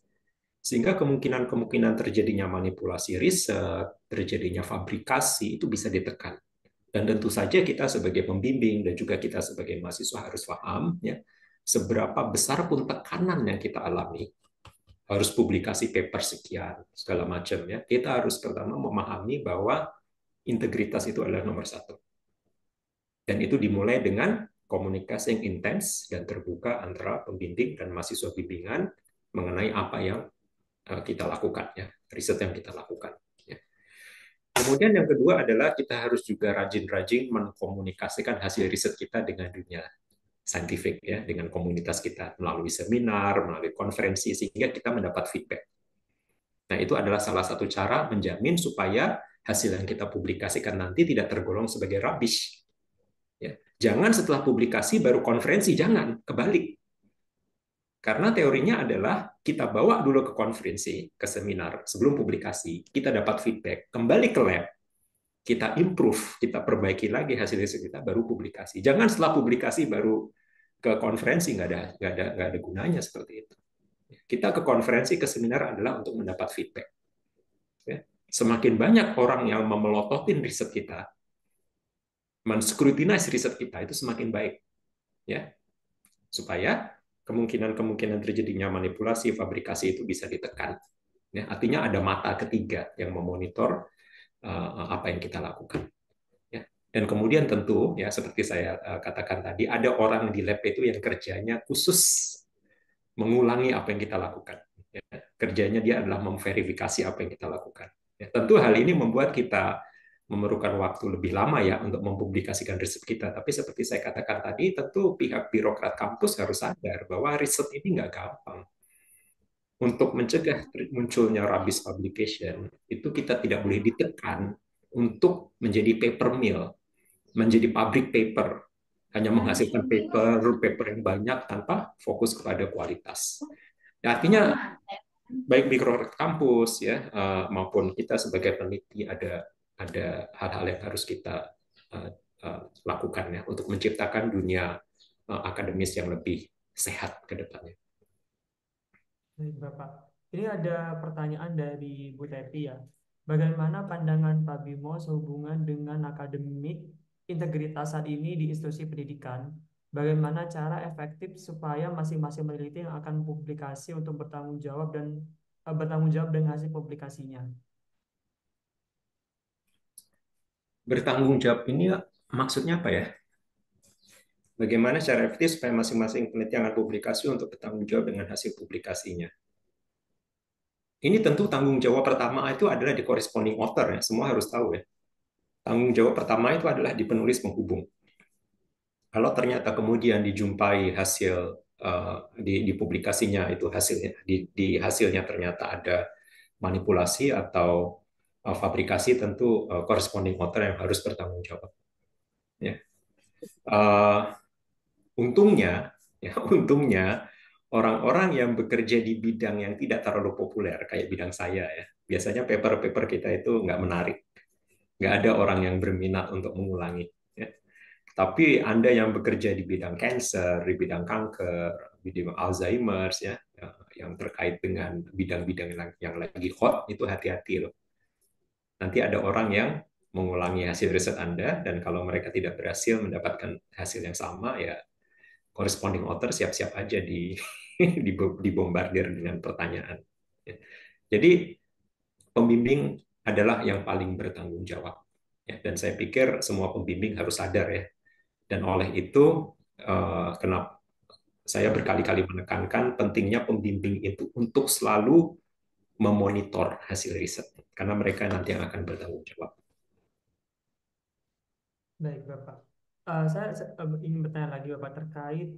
sehingga kemungkinan-kemungkinan terjadinya manipulasi riset, terjadinya fabrikasi itu bisa ditekan. Dan tentu saja kita sebagai pembimbing dan juga kita sebagai mahasiswa harus paham ya, seberapa besar pun tekanan yang kita alami, harus publikasi paper sekian, segala macam ya. Kita harus pertama memahami bahwa integritas itu adalah nomor satu. Dan itu dimulai dengan komunikasi yang intens dan terbuka antara pembimbing dan mahasiswa bimbingan mengenai apa yang kita lakukan ya, riset yang kita lakukan ya. Kemudian yang kedua adalah kita harus juga rajin-rajin mengkomunikasikan hasil riset kita dengan dunia saintifik ya, dengan komunitas kita melalui seminar, melalui konferensi, sehingga kita mendapat feedback. Nah, itu adalah salah satu cara menjamin supaya hasil yang kita publikasikan nanti tidak tergolong sebagai rubbish ya. Jangan setelah publikasi baru konferensi, jangan, kebalik. Karena teorinya adalah kita bawa dulu ke konferensi, ke seminar, sebelum publikasi, kita dapat feedback, kembali ke lab, kita improve, kita perbaiki lagi hasil-hasil kita, baru publikasi. Jangan setelah publikasi baru ke konferensi, nggak ada gunanya seperti itu. Kita ke konferensi, ke seminar adalah untuk mendapat feedback. Ya. Semakin banyak orang yang memelototin riset kita, menscrutinize riset kita, itu semakin baik. Ya, supaya kemungkinan-kemungkinan terjadinya manipulasi, fabrikasi itu bisa ditekan. Ya, artinya ada mata ketiga yang memonitor apa yang kita lakukan. Ya. Dan kemudian tentu, ya seperti saya katakan tadi, ada orang di lab itu yang kerjanya khusus mengulangi apa yang kita lakukan. Ya. Kerjanya dia adalah memverifikasi apa yang kita lakukan. Ya. Tentu hal ini membuat kita memerlukan waktu lebih lama ya untuk mempublikasikan riset kita. Tapi seperti saya katakan tadi, tentu pihak birokrat kampus harus sadar bahwa riset ini nggak gampang. Untuk mencegah munculnya rubbish publication, itu kita tidak boleh ditekan untuk menjadi paper mill, menjadi pabrik paper, hanya menghasilkan paper yang banyak tanpa fokus kepada kualitas. Ya, artinya baik birokrat kampus ya maupun kita sebagai peneliti ada hal-hal yang harus kita lakukan ya untuk menciptakan dunia akademis yang lebih sehat ke depannya. Baik, Bapak. Ini ada pertanyaan dari Bu Teti ya. Bagaimana pandangan Pak Bimo sehubungan dengan akademik integritas saat ini di institusi pendidikan? Bagaimana cara efektif supaya masing-masing peneliti yang akan publikasi untuk bertanggung jawab dan bertanggung jawab dengan hasil publikasinya? Bertanggung jawab ini maksudnya apa ya? Bagaimana cara efektif supaya masing-masing peneliti akan publikasi untuk bertanggung jawab dengan hasil publikasinya? Ini tentu tanggung jawab pertama itu adalah di corresponding author ya. Semua harus tahu ya. Tanggung jawab pertama itu adalah di penulis penghubung. Kalau ternyata kemudian dijumpai hasil di publikasinya itu hasilnya di hasilnya ternyata ada manipulasi atau fabrikasi, tentu corresponding author yang harus bertanggung jawab. Ya. Untungnya, ya untungnya orang-orang yang bekerja di bidang yang tidak terlalu populer kayak bidang saya ya, biasanya paper-paper kita itu nggak menarik, nggak ada orang yang berminat untuk mengulangi. Ya. Tapi Anda yang bekerja di bidang cancer, di bidang kanker, di bidang Alzheimer's ya, yang terkait dengan bidang-bidang yang lagi hot, itu hati-hati loh. Nanti ada orang yang mengulangi hasil riset Anda, dan kalau mereka tidak berhasil mendapatkan hasil yang sama, ya corresponding author siap-siap aja dibombardir dengan pertanyaan. Jadi pembimbing adalah yang paling bertanggung jawab. Dan saya pikir semua pembimbing harus sadar ya. Dan oleh itu, kenapa saya berkali-kali menekankan pentingnya pembimbing itu untuk selalu memonitor hasil riset, karena mereka nanti yang akan bertanggung jawab. Baik, Bapak. saya ingin bertanya lagi Bapak terkait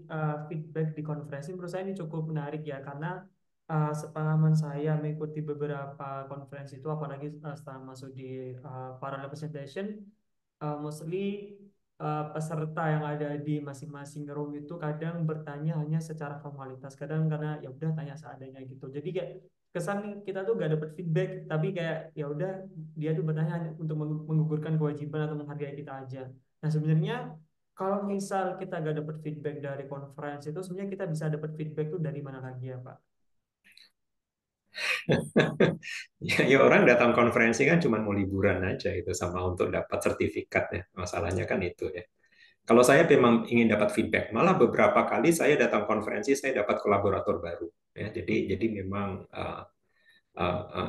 feedback di konferensi. Menurut saya ini cukup menarik ya, karena sepengalaman saya mengikuti beberapa konferensi itu, apalagi setelah masuk di para representation, mostly peserta yang ada di masing-masing room itu kadang bertanya hanya secara formalitas, kadang karena ya udah tanya seadanya gitu. Jadi kayak kesan kita tuh gak dapet feedback, tapi kayak ya udah dia tuh bertanya hanya untuk menggugurkan kewajiban atau menghargai kita aja. Nah sebenarnya kalau misal kita gak dapet feedback dari conference itu, sebenarnya kita bisa dapet feedback tuh dari mana lagi ya Pak? Ya, orang datang konferensi kan cuma mau liburan aja itu sama untuk dapat sertifikat ya. Masalahnya kan itu ya. Kalau saya memang ingin dapat feedback, malah beberapa kali saya datang konferensi saya dapat kolaborator baru ya. Jadi memang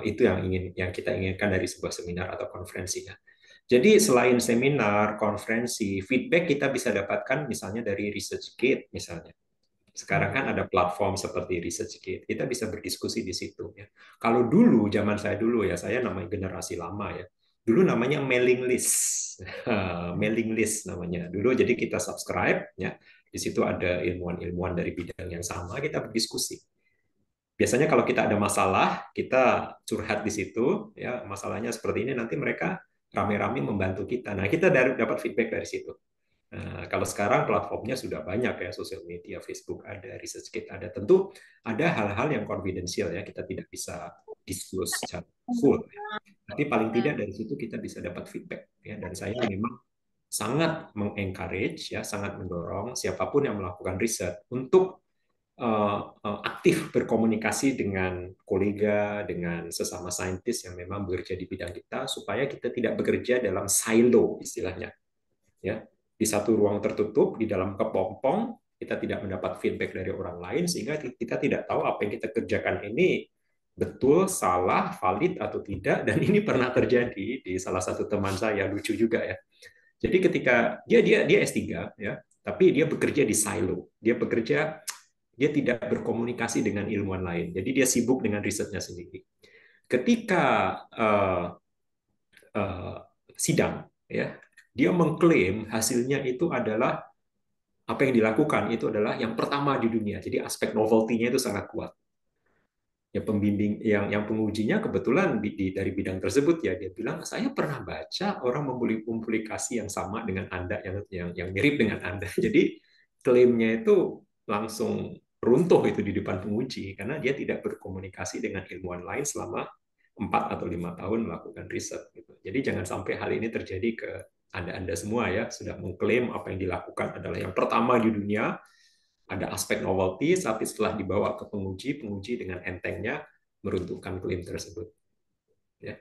itu yang kita inginkan dari sebuah seminar atau konferensi ya. Jadi selain seminar, konferensi, feedback kita bisa dapatkan misalnya dari ResearchGate misalnya. Sekarang kan ada platform seperti ResearchGate, kita bisa berdiskusi di situ ya. Kalau dulu, zaman saya dulu ya, saya namanya generasi lama ya. Dulu namanya mailing list. Mailing list namanya. Dulu jadi kita subscribe ya. Di situ ada ilmuwan-ilmuwan dari bidang yang sama, kita berdiskusi. Biasanya kalau kita ada masalah, kita curhat di situ ya, masalahnya seperti ini, nanti mereka rame-rame membantu kita. Nah, kita dapat feedback dari situ. Nah, kalau sekarang platformnya sudah banyak ya, sosial media, Facebook ada, ResearchGate ada. Tentu ada hal-hal yang confidential ya, kita tidak bisa disclose secara full. Tapi paling tidak dari situ kita bisa dapat feedback ya. Dan saya memang sangat mengencourage ya, sangat mendorong siapapun yang melakukan riset untuk aktif berkomunikasi dengan kolega, dengan sesama saintis yang memang bekerja di bidang kita, supaya kita tidak bekerja dalam silo istilahnya ya, di satu ruang tertutup di dalam kepompong, kita tidak mendapat feedback dari orang lain sehingga kita tidak tahu apa yang kita kerjakan ini betul, salah, valid atau tidak. Dan ini pernah terjadi di salah satu teman saya, lucu juga ya. Jadi ketika dia S3 ya, tapi dia bekerja di silo, dia tidak berkomunikasi dengan ilmuwan lain. Jadi dia sibuk dengan risetnya sendiri. Ketika uh, sidang ya, dia mengklaim hasilnya itu adalah apa yang dilakukan itu adalah yang pertama di dunia. Jadi aspek novelty-nya itu sangat kuat. Ya pembimbing yang pengujinya kebetulan dari bidang tersebut ya, dia bilang saya pernah baca orang mempublikasi yang sama dengan Anda, yang mirip dengan Anda. Jadi klaimnya itu langsung runtuh itu di depan penguji karena dia tidak berkomunikasi dengan ilmuwan lain selama 4 atau 5 tahun melakukan riset gitu. Jadi jangan sampai hal ini terjadi ke Anda semua ya, sudah mengklaim apa yang dilakukan adalah yang pertama di dunia, ada aspek novelty, tapi setelah dibawa ke penguji dengan entengnya meruntuhkan klaim tersebut. Ya.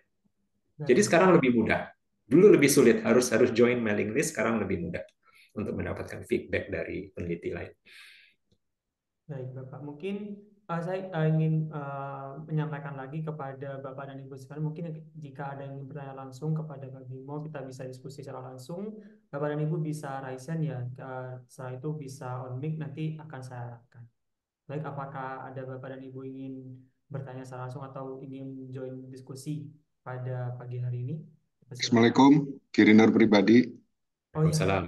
Jadi Baik, sekarang lebih mudah. Dulu lebih sulit, harus join mailing list, sekarang lebih mudah untuk mendapatkan feedback dari peneliti lain. baik Bapak. Mungkin saya ingin menyampaikan lagi kepada Bapak dan Ibu sekalian. Mungkin jika ada yang ingin bertanya langsung kepada Pak Bimo, kita bisa diskusi secara langsung. Bapak dan Ibu bisa raise hand ya. Setelah itu bisa on mic, nanti akan saya arahkan. Baik, apakah ada Bapak dan Ibu ingin bertanya secara langsung atau ingin join diskusi pada pagi hari ini? Persilakan. Assalamualaikum, Kirinur pribadi. Oh ya, Waalaikumsalam.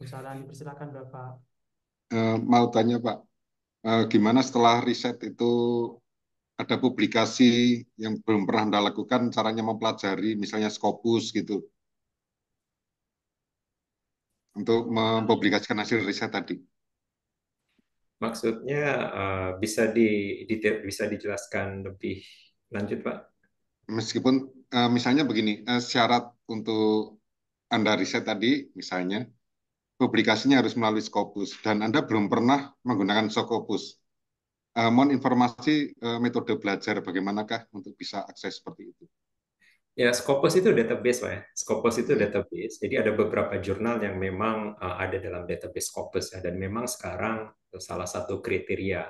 misalnya dipersilakan Bapak. Mau tanya Pak, gimana setelah riset itu ada publikasi yang belum pernah Anda lakukan, caranya mempelajari, misalnya Scopus gitu, untuk mempublikasikan hasil riset tadi. Maksudnya bisa dijelaskan lebih lanjut, Pak? Meskipun misalnya begini, syarat untuk Anda riset tadi, misalnya, publikasinya harus melalui Scopus, dan Anda belum pernah menggunakan Scopus. Mohon informasi metode belajar bagaimanakah untuk bisa akses seperti itu. Ya, Scopus itu database, Pak ya. Scopus itu Ya. database. Jadi ada beberapa jurnal yang memang ada dalam database Scopus ya. Dan memang sekarang salah satu kriteria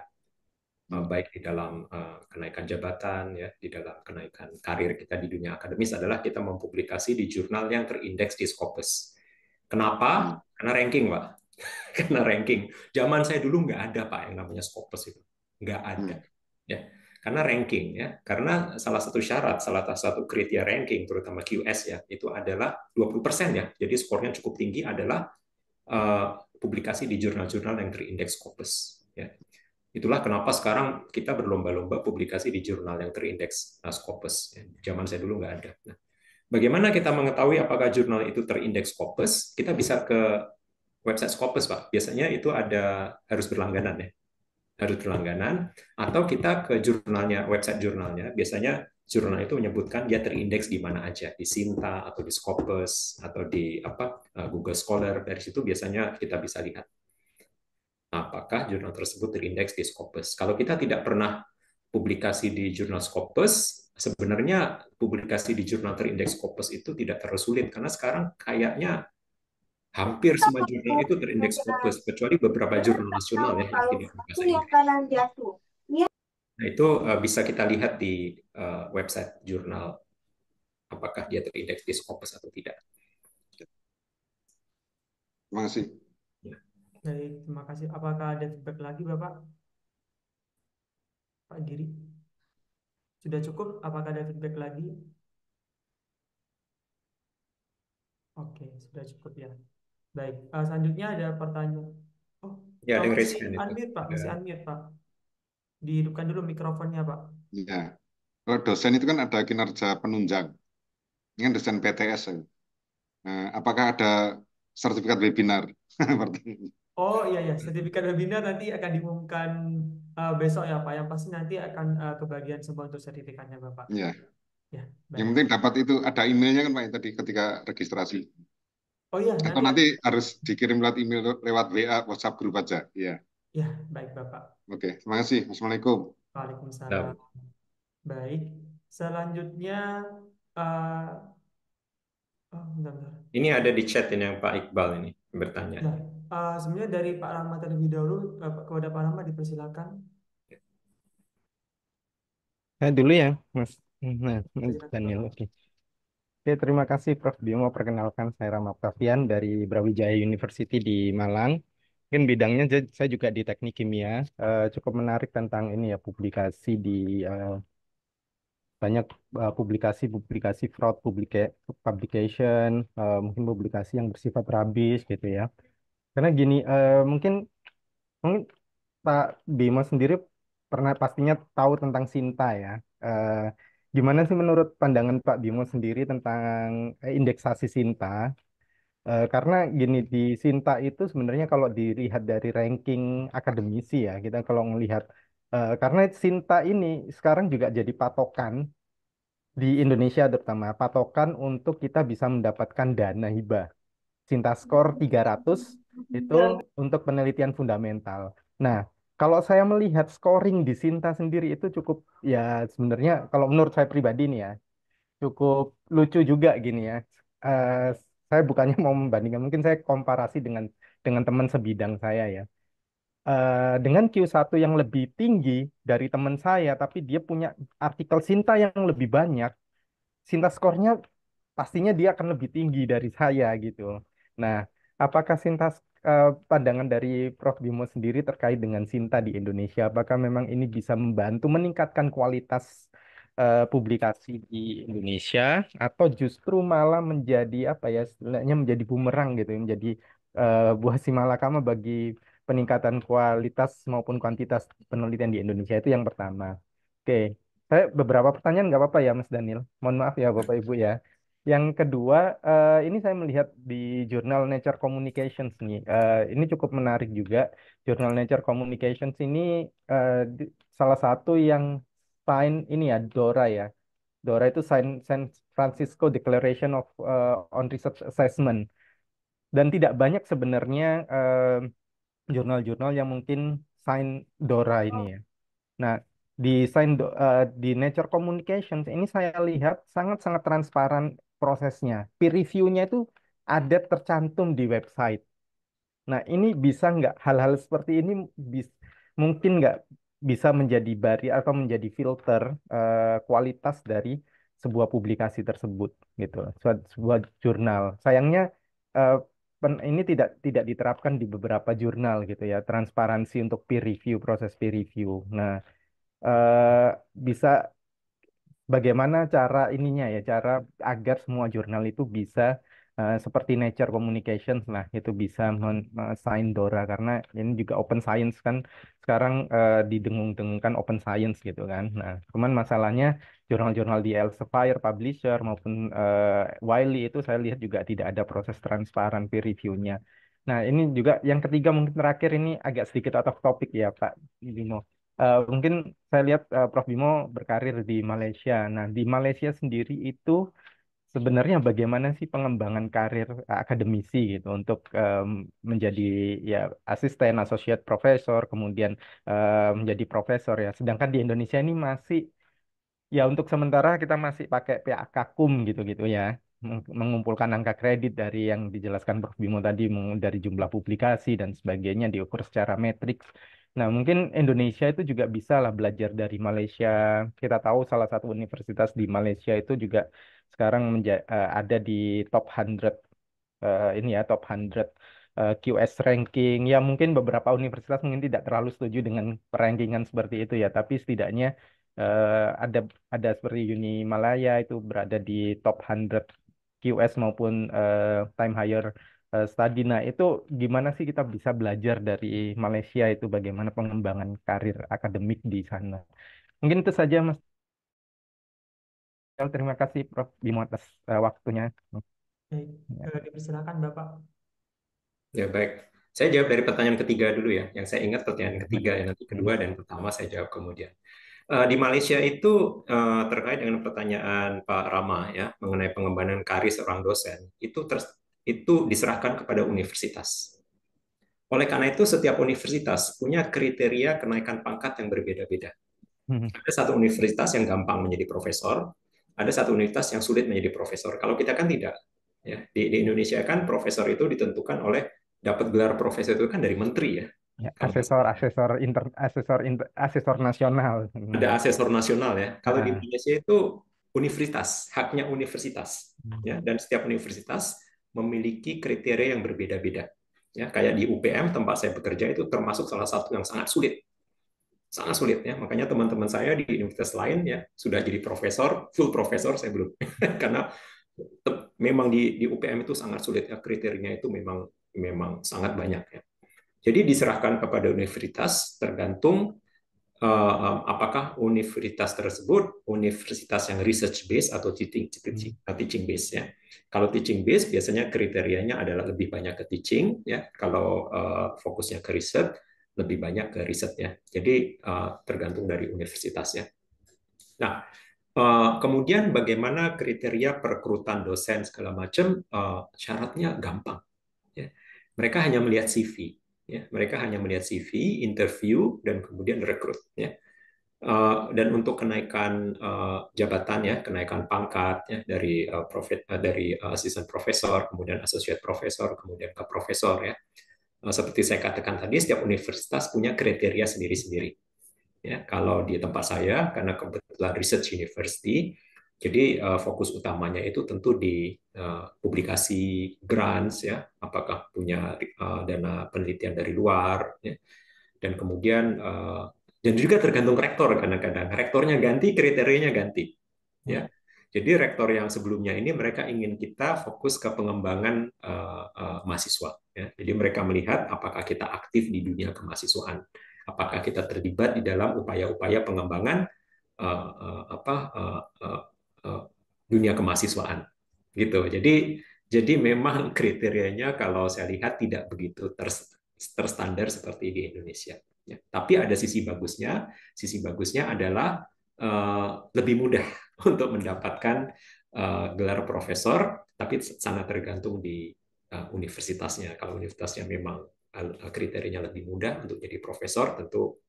baik di dalam kenaikan jabatan ya, di dalam kenaikan karir kita di dunia akademis adalah kita mempublikasi di jurnal yang terindeks di Scopus. Kenapa? Karena ranking, Pak. Karena ranking. Zaman saya dulu nggak ada, Pak, yang namanya Scopus itu. Nggak ada. Ya. Karena ranking ya. Karena salah satu syarat, salah satu kriteria ranking terutama QS ya, itu adalah 20% ya. Jadi skornya cukup tinggi adalah eh, publikasi di jurnal-jurnal yang terindeks Scopus. Ya. Itulah kenapa sekarang kita berlomba-lomba publikasi di jurnal yang terindeks Scopus. Ya. Zaman saya dulu nggak ada. Nah, bagaimana kita mengetahui apakah jurnal itu terindeks Scopus? Kita bisa ke website Scopus, Pak. Biasanya itu ada harus berlangganan ya, harus berlangganan. Atau kita ke jurnalnya, website jurnalnya. Biasanya jurnal itu menyebutkan dia terindeks di mana aja, di Sinta atau di Scopus atau di Google Scholar. Dari situ biasanya kita bisa lihat apakah jurnal tersebut terindeks di Scopus. Kalau kita tidak pernah publikasi di jurnal Scopus, sebenarnya publikasi di jurnal terindeks Scopus itu tidak terlalu sulit karena sekarang kayaknya hampir semua jurnal itu terindeks Scopus kecuali beberapa jurnal nasional ya yang tidak berbahasa Inggris. Nah, itu bisa kita lihat di website jurnal apakah dia terindeks di Scopus atau tidak. Terima kasih. Ya. Baik, terima kasih. Apakah ada feedback lagi, Bapak? Pak Giri? Sudah cukup? Apakah ada feedback lagi? Oke, sudah cukup ya. Baik, selanjutnya ada pertanyaan. Oh, Ya, ada yang raise masih hand itu. unmute, Pak. Ada. Masih unmute, Pak. Dihidupkan dulu mikrofonnya, Pak. Ya, kalau dosen itu kan ada kinerja penunjang. Ini kan dosen PTS. Ya. Nah, apakah ada sertifikat webinar? Oh iya ya, sertifikat webinar nanti akan diumumkan besok ya Pak. Yang pasti nanti akan kebagian semua untuk sertifikatnya Bapak. Ya, Ya, yang baik. penting dapat itu ada emailnya kan Pak yang tadi ketika registrasi. Oh iya, Atau nanti nanti harus dikirim lewat email, lewat WA, WhatsApp grup aja. Ya, ya, baik Bapak. oke. Terima kasih. Assalamualaikum. Waalaikumsalam. Nah, Baik. Selanjutnya eh oh, bentar, bentar. ini ada di chat ini yang Pak Iqbal ini bertanya. Ya, sebenarnya dari Pak Rahmat terlebih dahulu kepada Pak Rahmat dipersilakan. Dulu ya, Mas. Nah, Mas Silakan Daniel. Bapak. Oke. Oke, terima kasih Prof. Bimo. Perkenalkan, saya Rama Octavian dari Brawijaya University di Malang. Mungkin bidangnya saya juga di teknik kimia. Cukup menarik tentang ini ya, publikasi di banyak publikasi fraud publication, mungkin publikasi yang bersifat rabis gitu ya. Karena gini, mungkin Pak Bimo sendiri pernah pastinya tahu tentang Sinta ya. Eh, Gimana sih menurut pandangan Pak Bimo sendiri tentang indeksasi Sinta? Karena gini di Sinta itu sebenarnya kalau dilihat dari ranking akademisi ya, kita kalau melihat karena Sinta ini sekarang juga jadi patokan di Indonesia terutama patokan untuk kita bisa mendapatkan dana hibah. Sinta skor 300 itu untuk penelitian fundamental. Nah, kalau saya melihat scoring di Sinta sendiri itu cukup ya sebenarnya kalau menurut saya pribadi nih ya cukup lucu juga gini ya. Eh, saya bukannya mau membandingkan, mungkin saya komparasi dengan teman sebidang saya ya. Dengan Q1 yang lebih tinggi dari teman saya, tapi dia punya artikel Sinta yang lebih banyak. Sinta skornya pastinya dia akan lebih tinggi dari saya gitu. Nah, apakah Sinta pandangan dari Prof. Bimo sendiri terkait dengan Sinta di Indonesia, apakah memang ini bisa membantu meningkatkan kualitas publikasi di Indonesia atau justru malah menjadi apa ya, istilahnya menjadi bumerang gitu, menjadi buah si malakama bagi peningkatan kualitas maupun kuantitas penelitian di Indonesia itu yang pertama. Oke, saya beberapa pertanyaan nggak apa-apa ya Mas Daniel. Mohon maaf ya Bapak Ibu ya. Yang kedua, ini saya melihat di jurnal Nature Communications nih. Ini cukup menarik juga. Jurnal Nature Communications ini salah satu yang sign ini ya DORA ya. DORA itu San Francisco Declaration of on Research Assessment. Dan tidak banyak sebenarnya jurnal-jurnal yang mungkin sign DORA ini ya. Nah, di Nature Communications ini saya lihat sangat-sangat transparan prosesnya. Peer review-nya itu ada tercantum di website. Nah, ini bisa nggak hal-hal seperti ini mungkin nggak bisa menjadi barrier atau menjadi filter kualitas dari sebuah publikasi tersebut gitu, sebuah jurnal. Sayangnya eh, ini tidak diterapkan di beberapa jurnal gitu ya, transparansi untuk peer review, proses peer review. Nah, eh, bisa bagaimana cara ininya ya, cara agar semua jurnal itu bisa seperti Nature Communications lah itu bisa sign DORA karena ini juga open science kan sekarang didengung-dengungkan open science gitu kan. Nah, cuman masalahnya jurnal-jurnal di Elsevier Publisher maupun Wiley itu saya lihat juga tidak ada proses transparan peer review-nya. Nah, ini juga yang ketiga mungkin terakhir ini agak sedikit out of topic ya Pak Bimo. Mungkin saya lihat Prof Bimo berkarir di Malaysia. Nah, di Malaysia sendiri itu sebenarnya bagaimana sih pengembangan karir akademisi gitu untuk menjadi ya asisten, associate professor, kemudian menjadi profesor ya. Sedangkan di Indonesia ini masih ya untuk sementara kita masih pakai PAKKUM gitu-gitu ya. Mengumpulkan angka kredit dari yang dijelaskan Prof. Bimo tadi, dari jumlah publikasi dan sebagainya diukur secara matriks. Nah, mungkin Indonesia itu juga bisa lah belajar dari Malaysia. Kita tahu salah satu universitas di Malaysia itu juga sekarang ada di top 100 ini ya top 100 QS ranking. Ya mungkin beberapa universitas mungkin tidak terlalu setuju dengan rankingan seperti itu ya, tapi setidaknya ada seperti Uni Malaya itu berada di top 100 QS maupun time higher study. Nah, itu gimana sih kita bisa belajar dari Malaysia itu bagaimana pengembangan karir akademik di sana. Mungkin itu saja Mas. Terima kasih Prof. Bimo atas waktunya. Baik, Ya. dipersilakan Bapak. Ya, baik. Saya jawab dari pertanyaan ketiga dulu ya. Yang saya ingat pertanyaan ketiga ya, nanti kedua dan pertama saya jawab kemudian. Di Malaysia itu terkait dengan pertanyaan Pak Rama ya mengenai pengembangan karir seorang dosen itu diserahkan kepada universitas. Oleh karena itu setiap universitas punya kriteria kenaikan pangkat yang berbeda-beda. Ada satu universitas yang gampang menjadi profesor, ada satu universitas yang sulit menjadi profesor. Kalau kita kan tidak. Ya, di Indonesia kan profesor itu ditentukan oleh dapat gelar profesor itu kan dari menteri ya. Ya, Kalau asesor nasional. ada asesor nasional ya. Kalau di Ah, Indonesia itu universitas, haknya universitas. Ya, dan setiap universitas memiliki kriteria yang berbeda-beda. Ya, kayak di UPM tempat saya bekerja itu termasuk salah satu yang sangat sulit ya. Makanya teman-teman saya di universitas lain ya sudah jadi profesor, full profesor saya belum. Karena memang di UPM itu sangat sulit ya, kriterianya itu memang memang sangat banyak ya. Jadi diserahkan kepada universitas tergantung apakah universitas tersebut universitas yang research base atau teaching base ya. Kalau teaching base biasanya kriterianya adalah lebih banyak ke teaching ya. Kalau fokusnya ke riset lebih banyak ke riset ya. Jadi tergantung dari universitasnya. Nah, kemudian bagaimana kriteria perekrutan dosen segala macam syaratnya gampang ya. Mereka hanya melihat CV ya. Mereka hanya melihat CV, interview dan kemudian rekrut ya. Dan untuk kenaikan jabatan ya, kenaikan pangkat ya dari asisten profesor, kemudian associate profesor, kemudian ke profesor ya. Seperti saya katakan tadi, setiap universitas punya kriteria sendiri-sendiri. Ya, kalau di tempat saya, karena kebetulan research university, jadi fokus utamanya itu tentu di publikasi grants ya, apakah punya dana penelitian dari luar ya, dan kemudian dan juga tergantung rektor kadang-kadang rektornya ganti kriterianya ganti ya. Jadi rektor yang sebelumnya ini mereka ingin kita fokus ke pengembangan mahasiswa ya. Jadi mereka melihat apakah kita aktif di dunia kemahasiswaan, apakah kita terlibat di dalam upaya-upaya pengembangan dunia kemahasiswaan gitu. Jadi memang kriterianya kalau saya lihat tidak begitu terstandar seperti di Indonesia. Ya. Tapi ada sisi bagusnya. Sisi bagusnya adalah lebih mudah untuk mendapatkan gelar profesor, tapi sangat tergantung di universitasnya. Kalau universitasnya memang kriterianya lebih mudah untuk jadi profesor, tentu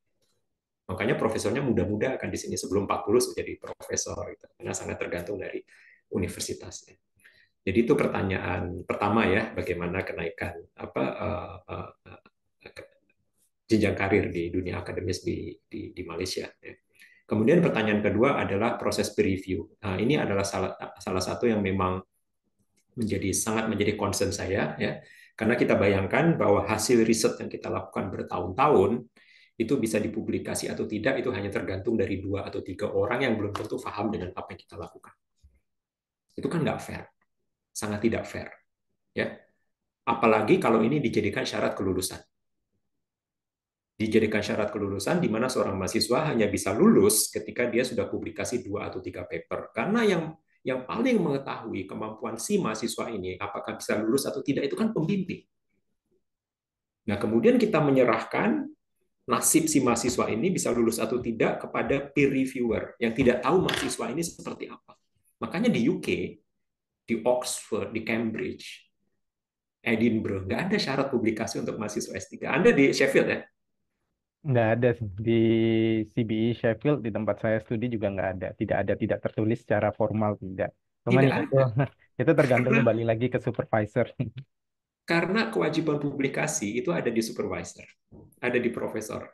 makanya profesornya muda-muda akan di sini sebelum 40 sudah jadi profesor, gitu. Karena sangat tergantung dari universitasnya. Jadi itu pertanyaan pertama ya, bagaimana kenaikan jenjang karir di dunia akademis di Malaysia. Kemudian pertanyaan kedua adalah proses peer review. Nah, ini adalah salah satu yang memang sangat menjadi concern saya ya, karena kita bayangkan bahwa hasil riset yang kita lakukan bertahun-tahun itu bisa dipublikasi atau tidak itu hanya tergantung dari 2 atau 3 orang yang belum tentu paham dengan apa yang kita lakukan. Itu kan nggak fair, sangat tidak fair. ya. Apalagi kalau ini dijadikan syarat kelulusan. Dijadikan syarat kelulusan di mana seorang mahasiswa hanya bisa lulus ketika dia sudah publikasi 2 atau 3 paper. Karena yang paling mengetahui kemampuan si mahasiswa ini apakah bisa lulus atau tidak itu kan pembimbing. Nah, kemudian kita menyerahkan nasib si mahasiswa ini bisa lulus atau tidak kepada peer reviewer yang tidak tahu mahasiswa ini seperti apa. Makanya di UK, di Oxford, di Cambridge, Edinburgh, nggak ada syarat publikasi untuk mahasiswa S3. Anda di Sheffield ya? Nggak ada sih. Di CBE Sheffield, di tempat saya studi juga nggak ada. Tidak tertulis secara formal, tidak. Cuman Tidak ya itu, ada. itu tergantung Karena kembali lagi ke supervisor. karena kewajiban publikasi itu ada di supervisor, ada di profesor.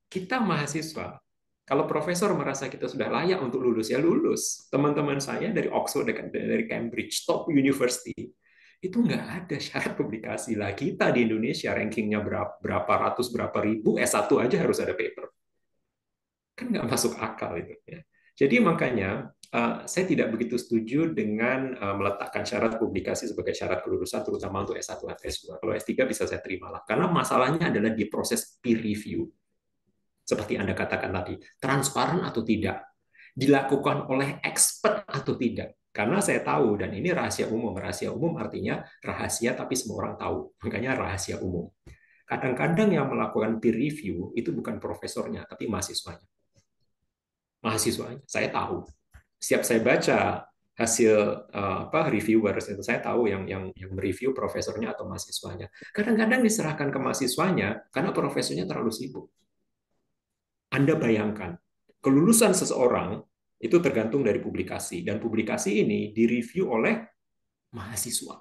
Kita mahasiswa, kalau profesor merasa kita sudah layak untuk lulus, ya lulus. Teman-teman saya dari Oxford, dari Cambridge, top university, itu nggak ada syarat publikasi lah. Kita di Indonesia rankingnya berapa ratus, berapa ribu, S1 aja harus ada paper. Kan nggak masuk akal itu. Ya. Jadi makanya saya tidak begitu setuju dengan meletakkan syarat publikasi sebagai syarat kelulusan, terutama untuk S1 atau S2. Kalau S3 bisa saya terima lah. Karena masalahnya adalah di proses peer review. Seperti Anda katakan tadi, transparan atau tidak, dilakukan oleh expert atau tidak. Karena saya tahu, dan ini rahasia umum. Rahasia umum artinya rahasia tapi semua orang tahu. Makanya rahasia umum. Kadang-kadang yang melakukan peer review itu bukan profesornya, tapi mahasiswanya. Mahasiswanya, saya tahu. Setiap saya baca hasil reviewers itu saya tahu yang mereview profesornya atau mahasiswanya. Kadang-kadang diserahkan ke mahasiswanya karena profesornya terlalu sibuk. Anda bayangkan, kelulusan seseorang itu tergantung dari publikasi, dan publikasi ini direview oleh mahasiswa.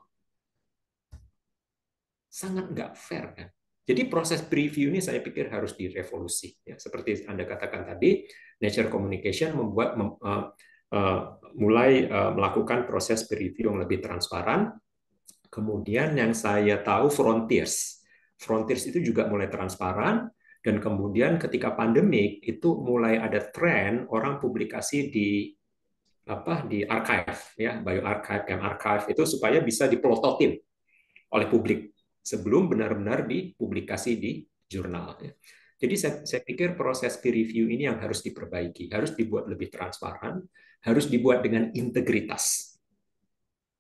Sangat nggak fair, kan? Jadi proses preview ini saya pikir harus direvolusi. Ya, seperti Anda katakan tadi, Nature Communication mulai melakukan proses preview yang lebih transparan. Kemudian yang saya tahu Frontiers. Frontiers itu juga mulai transparan. Dan kemudian ketika pandemik itu mulai ada tren orang publikasi di archive, ya, bioarchive, archive itu supaya bisa dipelototin oleh publik sebelum benar-benar dipublikasi di jurnal. Ya. Jadi saya pikir proses peer review ini yang harus diperbaiki, harus dibuat lebih transparan, harus dibuat dengan integritas.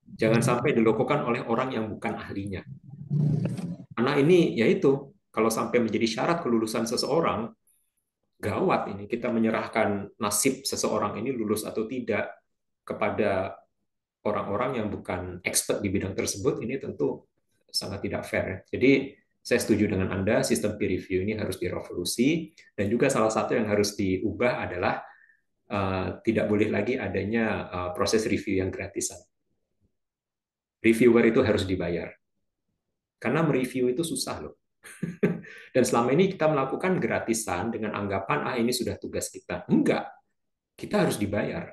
Jangan sampai dilakukan oleh orang yang bukan ahlinya. Karena ini yaitu kalau sampai menjadi syarat kelulusan seseorang, gawat ini kita menyerahkan nasib seseorang ini lulus atau tidak kepada orang-orang yang bukan expert di bidang tersebut, ini tentu sangat tidak fair. Jadi saya setuju dengan Anda, sistem peer review ini harus direvolusi, dan juga salah satu yang harus diubah adalah tidak boleh lagi adanya proses review yang gratisan. Reviewer itu harus dibayar. Karena mereview itu susah loh. Dan selama ini kita melakukan gratisan dengan anggapan ini sudah tugas kita. Enggak, kita harus dibayar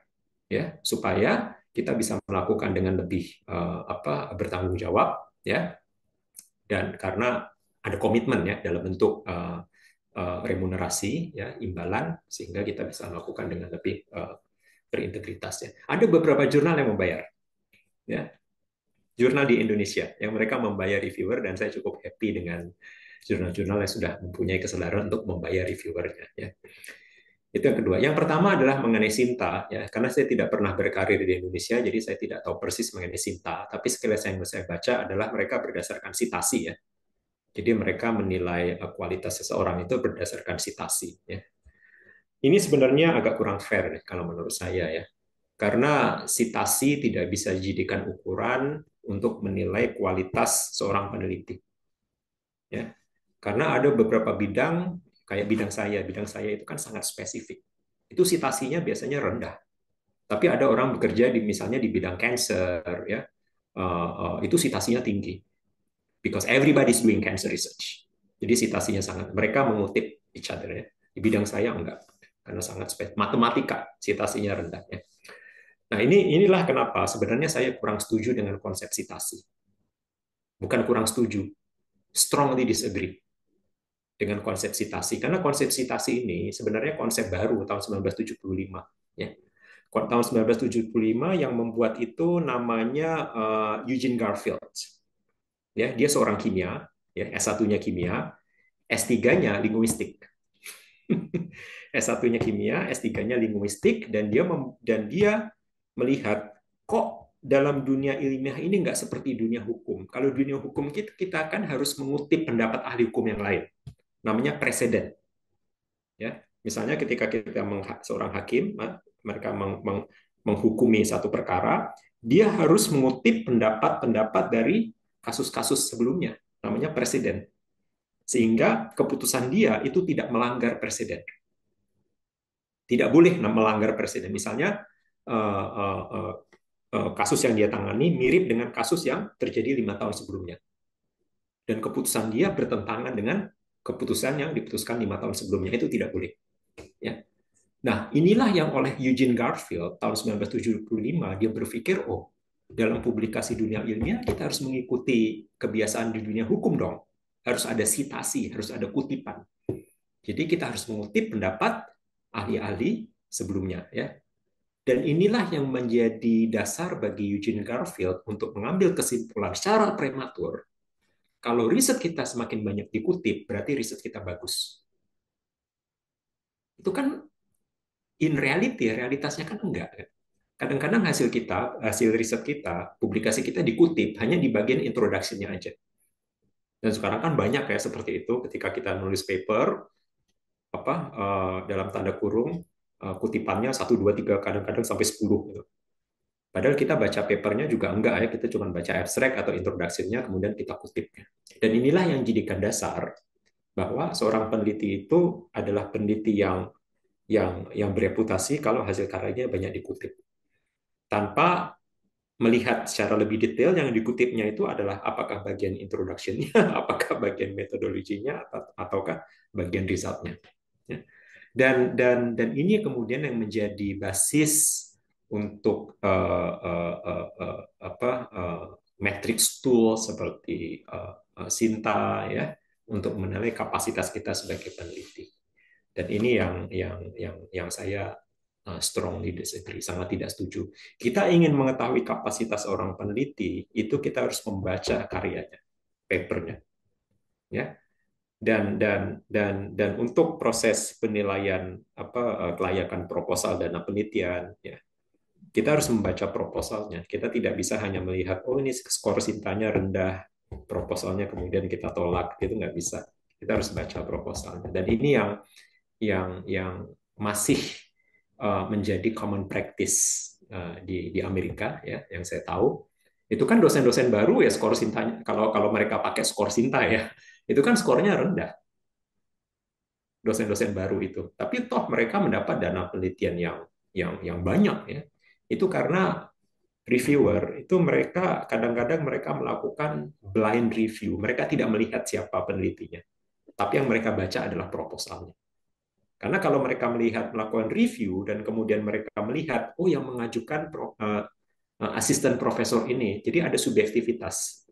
ya supaya kita bisa melakukan dengan lebih bertanggung jawab ya, dan karena ada komitmen ya dalam bentuk remunerasi ya, imbalan, sehingga kita bisa melakukan dengan lebih berintegritas ya. Ada beberapa jurnal yang membayar ya, jurnal di Indonesia yang mereka membayar reviewer, dan saya cukup happy dengan jurnal-jurnal yang sudah mempunyai kesadaran untuk membayar reviewernya ya. Itu yang kedua. Yang pertama adalah mengenai Sinta ya, karena saya tidak pernah berkarir di Indonesia, jadi saya tidak tahu persis mengenai Sinta, tapi sekilas yang saya baca adalah mereka berdasarkan sitasi ya. Jadi mereka menilai kualitas seseorang itu berdasarkan sitasi ya. Ini sebenarnya agak kurang fair kalau menurut saya ya. Karena sitasi tidak bisa dijadikan ukuran untuk menilai kualitas seorang peneliti. Ya. Karena ada beberapa bidang, kayak bidang saya itu kan sangat spesifik. Itu sitasinya biasanya rendah. Tapi ada orang bekerja misalnya di bidang cancer, ya, itu sitasinya tinggi. Because everybody is doing cancer research. Jadi sitasinya sangat, mereka mengutip each other ya. Di bidang saya enggak, karena sangat spesifik. Matematika sitasinya rendah ya. Nah, inilah kenapa sebenarnya saya kurang setuju dengan konsep sitasi. Bukan kurang setuju, strongly disagree dengan konsep sitasi. Karena konsep sitasi ini sebenarnya konsep baru tahun 1975. Ya. Tahun 1975 yang membuat itu namanya Eugene Garfield. Ya, dia seorang kimia, ya, S1-nya kimia, S3-nya linguistik. S1-nya kimia, S3-nya linguistik, dan dia melihat kok dalam dunia ilmiah ini nggak seperti dunia hukum. Kalau dunia hukum kita kan harus mengutip pendapat ahli hukum yang lain, namanya preseden. Ya, misalnya ketika seorang hakim, mereka menghukumi satu perkara, dia harus mengutip pendapat-pendapat dari kasus-kasus sebelumnya, namanya preseden, sehingga keputusan dia itu tidak melanggar preseden. Tidak boleh melanggar presiden. Misalnya kasus yang dia tangani mirip dengan kasus yang terjadi 5 tahun sebelumnya, dan keputusan dia bertentangan dengan keputusan yang diputuskan 5 tahun sebelumnya, itu tidak boleh. Ya. Nah, inilah yang oleh Eugene Garfield tahun 1975 dia berpikir, oh, dalam publikasi dunia ilmiah kita harus mengikuti kebiasaan di dunia hukum dong. Harus ada citasi, harus ada kutipan. Jadi kita harus mengutip pendapat ahli-ahli sebelumnya, ya. Dan inilah yang menjadi dasar bagi Eugene Garfield untuk mengambil kesimpulan secara prematur. Kalau riset kita semakin banyak dikutip, berarti riset kita bagus. Itu kan in reality, realitasnya kan enggak. Kadang-kadang hasil riset kita, publikasi kita dikutip hanya di bagian introduction-nya aja. Dan sekarang kan banyak ya seperti itu, ketika kita nulis paper, dalam tanda kurung, kutipannya 1, 2, 3, kadang-kadang sampai 10. Gitu. Padahal kita baca papernya juga enggak ya, kita cuma baca abstract atau introduction-nya, kemudian kita kutipnya. Dan inilah yang jadikan dasar bahwa seorang peneliti itu adalah peneliti yang bereputasi kalau hasil karyanya banyak dikutip. Tanpa melihat secara lebih detail yang dikutipnya itu adalah apakah bagian introduction-nya, apakah bagian metodologinya, ataukah bagian result-nya. Ya. Dan ini kemudian yang menjadi basis untuk matrix tool seperti Sinta, ya, untuk menilai kapasitas kita sebagai peneliti. Dan ini yang saya strongly disagree, sangat tidak setuju. Kita ingin mengetahui kapasitas orang peneliti, itu kita harus membaca karyanya, papernya, ya. Dan untuk proses penilaian kelayakan proposal dana penelitian, ya, kita harus membaca proposalnya. Kita tidak bisa hanya melihat, oh ini skor Sintanya rendah, proposalnya kemudian kita tolak, itu nggak bisa. Kita harus baca proposalnya. Dan ini yang masih menjadi common practice di Amerika, ya, yang saya tahu. Itu kan dosen-dosen baru ya skor Sintanya, kalau mereka pakai skor Sinta ya, itu kan skornya rendah. Dosen-dosen baru itu. Tapi toh mereka mendapat dana penelitian yang banyak, ya. Itu karena reviewer itu mereka kadang-kadang mereka melakukan blind review. Mereka tidak melihat siapa penelitinya. Tapi yang mereka baca adalah proposalnya. Karena kalau mereka melakukan review dan kemudian mereka melihat, oh yang mengajukan asisten profesor ini, jadi ada subjektivitas.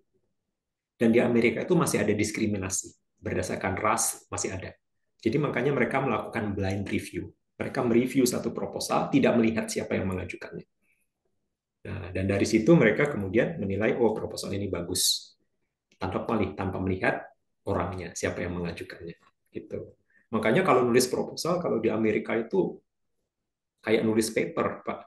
Dan di Amerika itu masih ada diskriminasi berdasarkan ras, masih ada. Jadi makanya mereka melakukan blind review. Mereka mereview satu proposal, tidak melihat siapa yang mengajukannya. Nah, dan dari situ mereka kemudian menilai, oh proposal ini bagus, tanpa melihat orangnya, siapa yang mengajukannya. Gitu. Makanya kalau nulis proposal, kalau di Amerika itu kayak nulis paper, Pak.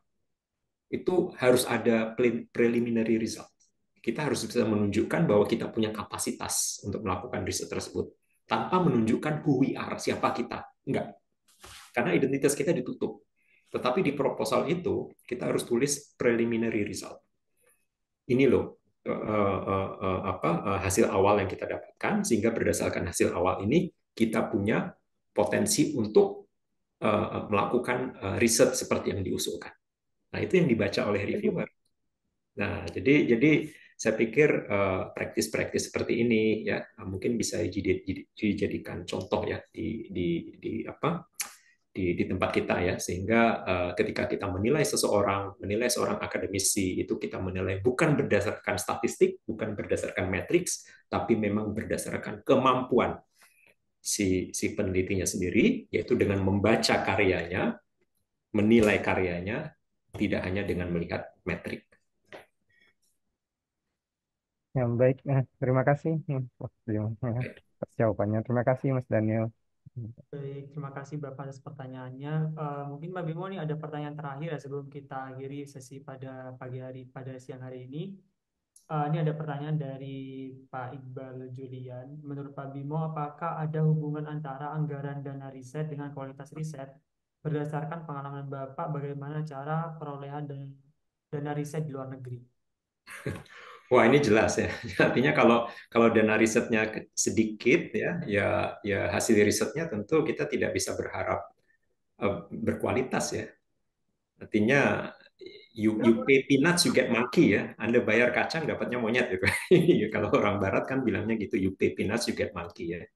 Itu harus ada preliminary result. Kita harus bisa menunjukkan bahwa kita punya kapasitas untuk melakukan riset tersebut tanpa menunjukkan who we are, siapa kita. Enggak. Karena identitas kita ditutup. Tetapi di proposal itu kita harus tulis preliminary result. Ini loh hasil awal yang kita dapatkan, sehingga berdasarkan hasil awal ini kita punya potensi untuk melakukan riset seperti yang diusulkan. Nah, itu yang dibaca oleh reviewer. Nah, jadi saya pikir praktis-praktis seperti ini ya mungkin bisa dijadikan contoh ya di tempat kita ya, sehingga ketika kita menilai seorang akademisi, itu kita menilai bukan berdasarkan statistik, bukan berdasarkan matriks, tapi memang berdasarkan kemampuan si penelitinya sendiri, yaitu dengan membaca karyanya, menilai karyanya, tidak hanya dengan melihat metrik. Ya, baik. Terima kasih atas jawabannya. Terima kasih, Mas Daniel. Baik, terima kasih Bapak atas pertanyaannya. Mungkin Mbak Bimo nih ada pertanyaan terakhir ya sebelum kita akhiri sesi pada siang hari ini. Ini ada pertanyaan dari Pak Iqbal Julian. Menurut Pak Bimo, apakah ada hubungan antara anggaran dana riset dengan kualitas riset? Berdasarkan pengalaman Bapak, bagaimana cara perolehan dana riset di luar negeri? Wah, ini jelas ya. Artinya kalau kalau dana risetnya sedikit ya, ya hasil risetnya tentu kita tidak bisa berharap berkualitas ya. Artinya you pay peanuts you get monkey ya. Anda bayar kacang dapatnya monyet gitu. Kalau orang barat kan bilangnya gitu, you pay peanuts you get monkey ya.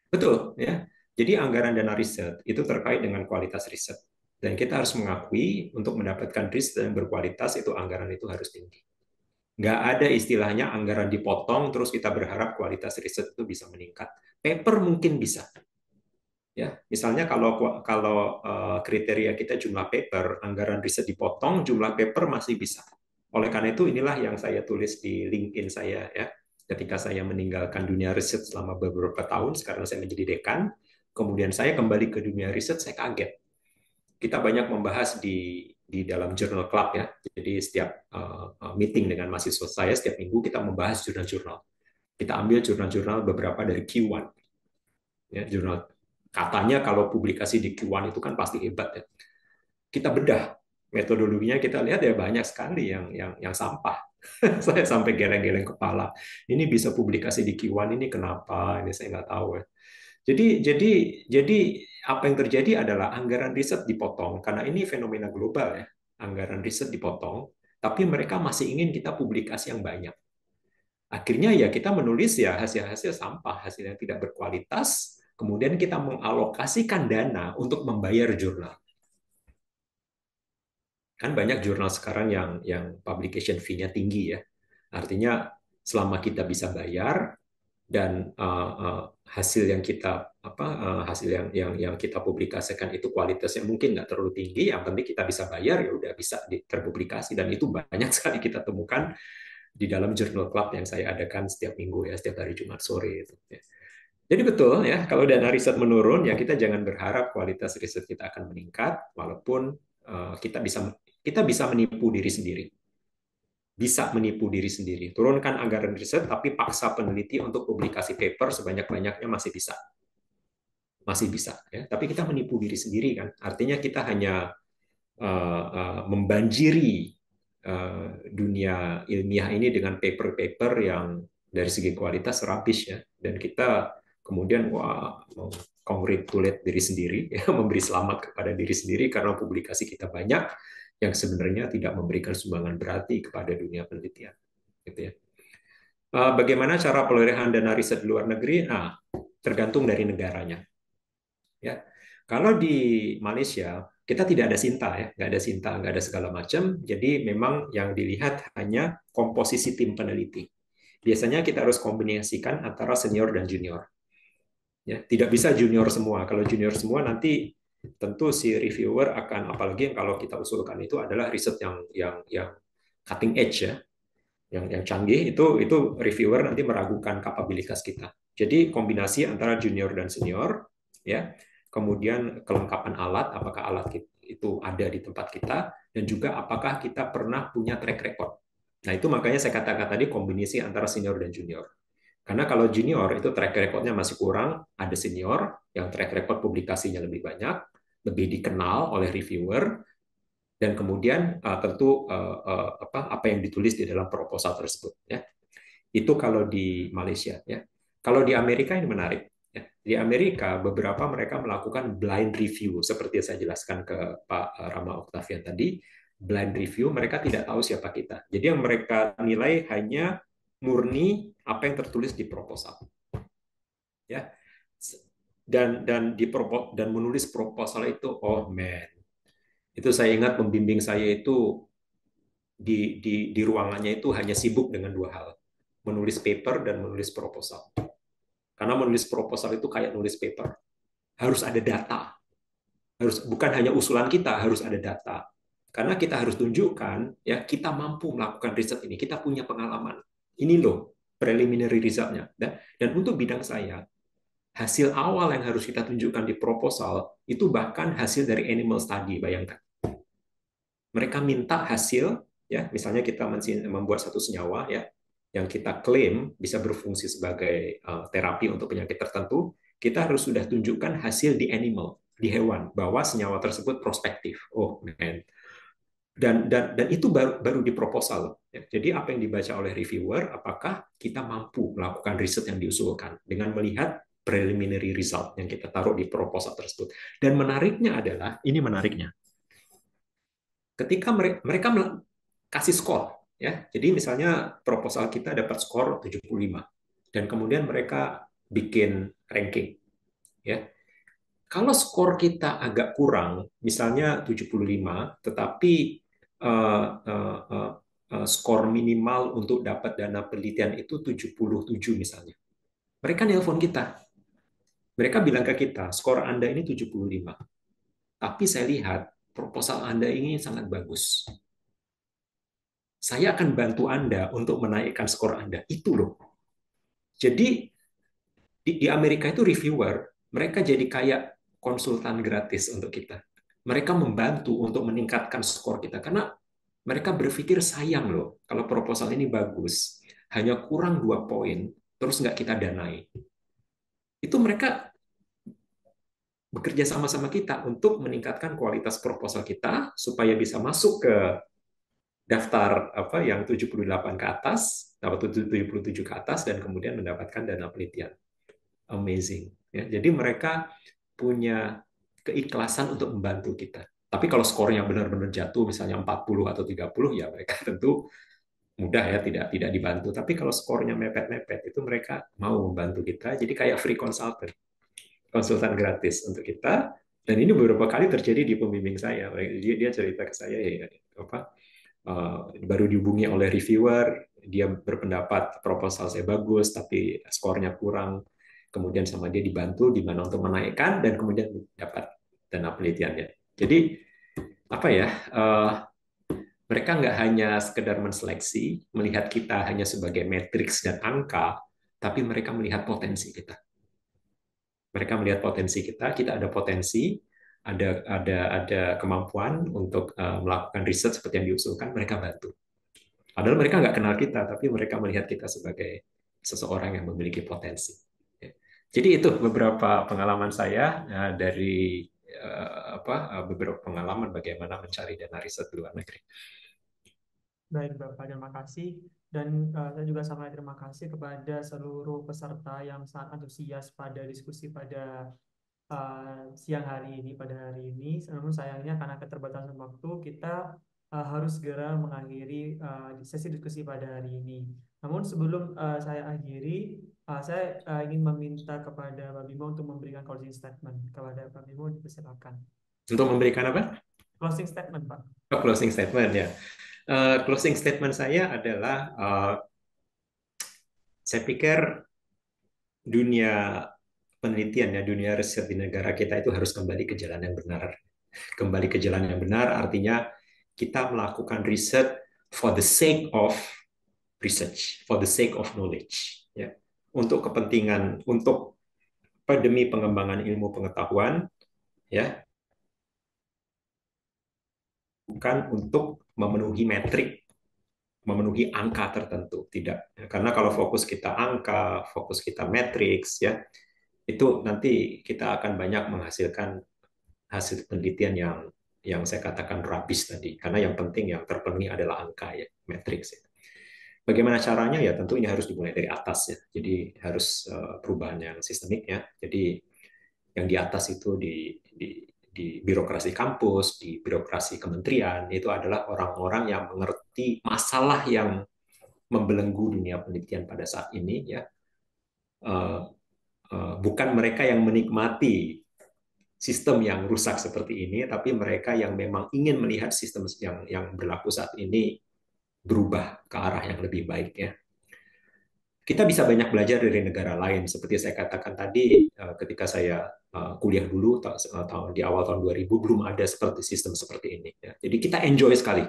Betul ya. Jadi anggaran dana riset itu terkait dengan kualitas riset. Dan kita harus mengakui untuk mendapatkan riset yang berkualitas itu anggaran itu harus tinggi. Nggak ada istilahnya anggaran dipotong terus kita berharap kualitas riset itu bisa meningkat. Paper mungkin bisa. Ya, misalnya kalau kalau kriteria kita jumlah paper, anggaran riset dipotong, jumlah paper masih bisa. Oleh karena itu inilah yang saya tulis di LinkedIn saya ya. Ketika saya meninggalkan dunia riset selama beberapa tahun, sekarang saya menjadi dekan, kemudian saya kembali ke dunia riset, saya kaget. Kita banyak membahas di dalam journal club ya. Jadi setiap meeting dengan mahasiswa saya setiap minggu kita membahas jurnal-jurnal. Kita ambil jurnal-jurnal beberapa dari Q1. Ya, jurnal katanya kalau publikasi di Q1 itu kan pasti hebat ya. Kita bedah metodologinya, kita lihat ya banyak sekali yang sampah. Saya sampai geleng-geleng kepala. Ini bisa publikasi di Q1 ini kenapa? Ini saya nggak tahu ya. Jadi apa yang terjadi adalah anggaran riset dipotong karena ini fenomena global ya. Anggaran riset dipotong, tapi mereka masih ingin kita publikasi yang banyak. Akhirnya ya kita menulis ya hasil-hasil sampah, hasil yang tidak berkualitas, kemudian kita mengalokasikan dana untuk membayar jurnal. Kan banyak jurnal sekarang yang publication fee-nya tinggi ya. Artinya selama kita bisa bayar dan hasil yang kita hasil yang kita publikasikan itu kualitasnya mungkin nggak terlalu tinggi, yang penting kita bisa bayar ya udah bisa terpublikasi, dan itu banyak sekali kita temukan di dalam journal club yang saya adakan setiap minggu ya, setiap hari Jumat sore itu ya. Jadi betul ya, kalau dana riset menurun ya kita jangan berharap kualitas riset kita akan meningkat, walaupun kita bisa menipu diri sendiri. Bisa menipu diri sendiri. Turunkan anggaran riset tapi paksa peneliti untuk publikasi paper sebanyak-banyaknya masih bisa. Masih bisa ya, tapi kita menipu diri sendiri kan. Artinya kita hanya membanjiri dunia ilmiah ini dengan paper-paper yang dari segi kualitas rubbish ya, dan kita kemudian congratulate diri sendiri ya, memberi selamat kepada diri sendiri karena publikasi kita banyak yang sebenarnya tidak memberikan sumbangan berarti kepada dunia penelitian gitu ya. Bagaimana cara perolehan dana riset di luar negeri? Nah, tergantung dari negaranya ya. Kalau di Malaysia kita tidak ada Sinta ya, nggak ada Sinta, nggak ada segala macam. Jadi memang yang dilihat hanya komposisi tim peneliti. Biasanya kita harus kombinasikan antara senior dan junior. Ya, tidak bisa junior semua. Kalau junior semua nanti tentu si reviewer akan, apalagi kalau kita usulkan itu adalah riset yang cutting edge ya, yang canggih, itu reviewer nanti meragukan kapabilitas kita. Jadi kombinasi antara junior dan senior ya. Kemudian kelengkapan alat, apakah alat itu ada di tempat kita, dan juga apakah kita pernah punya track record. Nah, itu makanya saya katakan tadi kombinasi antara senior dan junior. Karena kalau junior itu track record-nya masih kurang, ada senior yang track record publikasinya lebih banyak, lebih dikenal oleh reviewer, dan kemudian tentu apa yang ditulis di dalam proposal tersebut. Ya. Itu kalau di Malaysia. Ya. Kalau di Amerika ini menarik. Di Amerika, beberapa mereka melakukan blind review, seperti yang saya jelaskan ke Pak Rama Octavian tadi. Blind review, mereka tidak tahu siapa kita. Jadi yang mereka nilai hanya murni apa yang tertulis di proposal. Ya, dan menulis proposal itu, oh man, itu saya ingat pembimbing saya itu di ruangannya itu hanya sibuk dengan dua hal, menulis paper dan menulis proposal. Karena menulis proposal itu kayak nulis paper. Harus ada data. Bukan hanya usulan kita, harus ada data. Karena kita harus tunjukkan ya kita mampu melakukan riset ini, kita punya pengalaman. Ini loh preliminary result-nya. Dan untuk bidang saya, hasil awal yang harus kita tunjukkan di proposal itu bahkan hasil dari animal study, bayangkan. Mereka minta hasil, ya, misalnya kita membuat satu senyawa, ya, yang kita klaim bisa berfungsi sebagai terapi untuk penyakit tertentu, kita harus sudah tunjukkan hasil di animal, di hewan, bahwa senyawa tersebut prospektif. Oh, man. Dan itu baru di proposal. Ya. Jadi apa yang dibaca oleh reviewer, apakah kita mampu melakukan riset yang diusulkan dengan melihat preliminary result yang kita taruh di proposal tersebut. Dan menariknya adalah, ini menariknya, ketika mereka kasih skor, ya. Jadi misalnya proposal kita dapat skor 75 dan kemudian mereka bikin ranking, ya. Kalau skor kita agak kurang, misalnya 75, tetapi skor minimal untuk dapat dana penelitian itu 77 misalnya. Mereka nelpon kita. Mereka bilang ke kita, skor Anda ini 75. Tapi saya lihat proposal Anda ini sangat bagus. Saya akan bantu Anda untuk menaikkan skor Anda. Itu loh. Jadi di Amerika itu reviewer, mereka jadi kayak konsultan gratis untuk kita. Mereka membantu untuk meningkatkan skor kita. Karena mereka berpikir sayang loh, kalau proposal ini bagus, hanya kurang 2 poin, terus nggak kita danai. Itu mereka bekerja sama-sama kita untuk meningkatkan kualitas proposal kita, supaya bisa masuk ke daftar yang 78 ke atas, atau 77 ke atas, dan kemudian mendapatkan dana penelitian. Amazing. Ya, jadi mereka punya keikhlasan untuk membantu kita. Tapi kalau skornya benar-benar jatuh, misalnya 40 atau 30, ya mereka tentu mudah ya, tidak dibantu. Tapi kalau skornya mepet-mepet, itu mereka mau membantu kita. Jadi kayak free consultant, konsultan gratis untuk kita. Dan ini beberapa kali terjadi di pembimbing saya. Dia cerita ke saya, ya baru dihubungi oleh reviewer, dia berpendapat proposal saya bagus, tapi skornya kurang. Kemudian sama dia dibantu di mana untuk menaikkan, dan kemudian dapat dana penelitiannya. Jadi apa ya? Mereka nggak hanya sekedar menseleksi, melihat kita hanya sebagai matriks dan angka, tapi mereka melihat potensi kita. Mereka melihat potensi kita ada potensi, ada kemampuan untuk melakukan riset seperti yang diusulkan, mereka bantu. Padahal mereka nggak kenal kita, tapi mereka melihat kita sebagai seseorang yang memiliki potensi. Jadi itu beberapa pengalaman saya dari beberapa pengalaman bagaimana mencari dana riset di luar negeri. Baik Bapak, terima kasih. Dan saya juga sangat terima kasih kepada seluruh peserta yang sangat antusias pada diskusi pada siang hari ini, pada hari ini. Namun sayangnya karena keterbatasan waktu, kita harus segera mengakhiri sesi diskusi pada hari ini. Namun sebelum saya akhiri, saya ingin meminta kepada Pak Bimo untuk memberikan closing statement. Kepada Pak Bimo, dipersilakan. Untuk memberikan apa? Closing statement, Pak. Oh, closing statement ya. Closing statement saya adalah, saya pikir dunia penelitian, ya, dunia riset di negara kita itu harus kembali ke jalan yang benar. Kembali ke jalan yang benar artinya kita melakukan riset for the sake of research, for the sake of knowledge, ya. Untuk kepentingan, untuk demi pengembangan ilmu pengetahuan, ya, bukan untuk memenuhi metrik, memenuhi angka tertentu, tidak. Karena kalau fokus kita angka, fokus kita matriks, ya, itu nanti kita akan banyak menghasilkan hasil penelitian yang saya katakan rabis tadi. Karena yang penting, yang terpenuhi adalah angka, ya, matriks. Ya. Bagaimana caranya? Ya tentu ini harus dimulai dari atas, ya. Jadi harus perubahan yang sistemik, ya. Jadi yang di atas itu di birokrasi kampus, di birokrasi kementerian, itu adalah orang-orang yang mengerti masalah yang membelenggu dunia penelitian pada saat ini, ya. Bukan mereka yang menikmati sistem yang rusak seperti ini, tapi mereka yang memang ingin melihat sistem yang berlaku saat ini berubah ke arah yang lebih baik, ya. Kita bisa banyak belajar dari negara lain, seperti saya katakan tadi, ketika saya kuliah dulu di awal tahun 2000 belum ada sistem seperti ini, ya. Jadi kita enjoy sekali.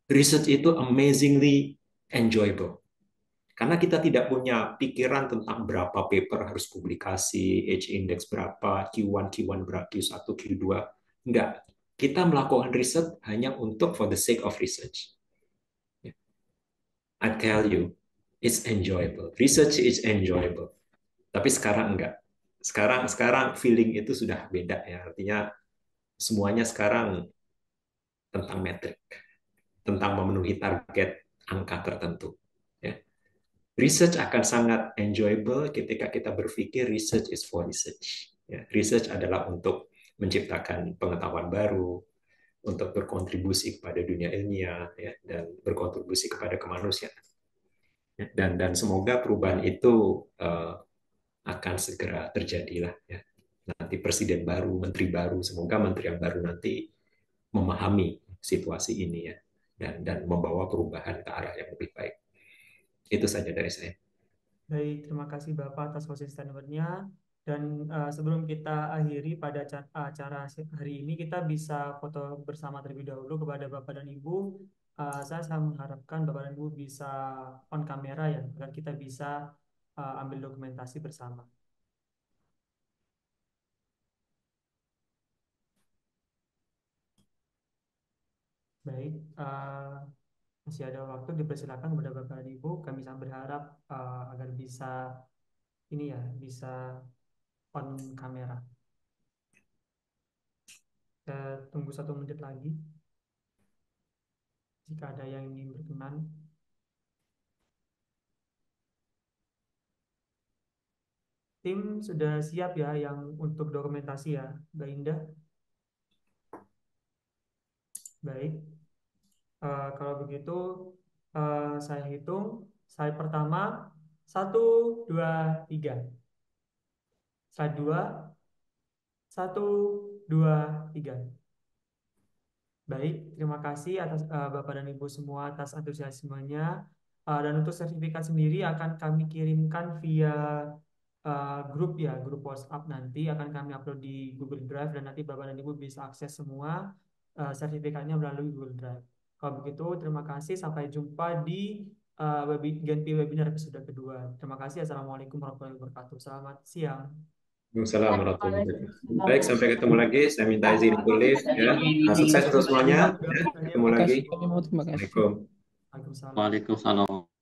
Research itu amazingly enjoyable. Karena kita tidak punya pikiran tentang berapa paper harus publikasi, H-index berapa, Q1, Q1 berapa, Q1, Q2. Enggak. Kita melakukan riset hanya untuk for the sake of research. I tell you, it's enjoyable. Research is enjoyable. Tapi sekarang enggak. Sekarang feeling itu sudah beda ya. Artinya semuanya sekarang tentang metrik, tentang memenuhi target angka tertentu. Ya. Research akan sangat enjoyable ketika kita berpikir research is for research. Ya. Research adalah untuk menciptakan pengetahuan baru, untuk berkontribusi kepada dunia ilmiah, ya, dan berkontribusi kepada kemanusiaan. Ya. Dan semoga perubahan itu akan segera terjadilah. Ya. Nanti presiden baru, menteri baru, semoga menteri yang baru nanti memahami situasi ini ya, dan membawa perubahan ke arah yang lebih baik. Itu saja dari saya. Baik, terima kasih Bapak atas konsistensinya. Dan sebelum kita akhiri pada acara hari ini, kita bisa foto bersama terlebih dahulu kepada Bapak dan Ibu. Saya sangat mengharapkan Bapak dan Ibu bisa on kamera ya, agar kita bisa ambil dokumentasi bersama. Baik, masih ada waktu, dipersilakan kepada Bapak dan Ibu. Kami sangat berharap agar bisa ini ya, bisa on kamera. Kita tunggu 1 menit lagi jika ada yang ingin berkenan. Tim sudah siap ya yang untuk dokumentasi ya, Mbak Indah. Baik. Kalau begitu saya hitung. Slide pertama 1, 2, 3. Slide 2 1, 2, 3. Baik, terima kasih atas Bapak dan Ibu semua atas antusiasmenya. Dan untuk sertifikat sendiri akan kami kirimkan via grup ya, grup WhatsApp nanti akan kami upload di Google Drive dan nanti Bapak dan Ibu bisa akses semua sertifikatnya melalui Google Drive. Kalau begitu, terima kasih. Sampai jumpa di Genpi webinar episode kedua. Terima kasih. Assalamualaikum warahmatullahi wabarakatuh. Selamat siang. Waalaikumsalam warahmatullahi wabarakatuh. Baik, sampai ketemu lagi. Saya minta izin untuk live ya. Sukses untuk semuanya. Ya. Ketemu lagi. Terima kasih. Assalamualaikum. Waalaikumsalam. Waalaikumsalam.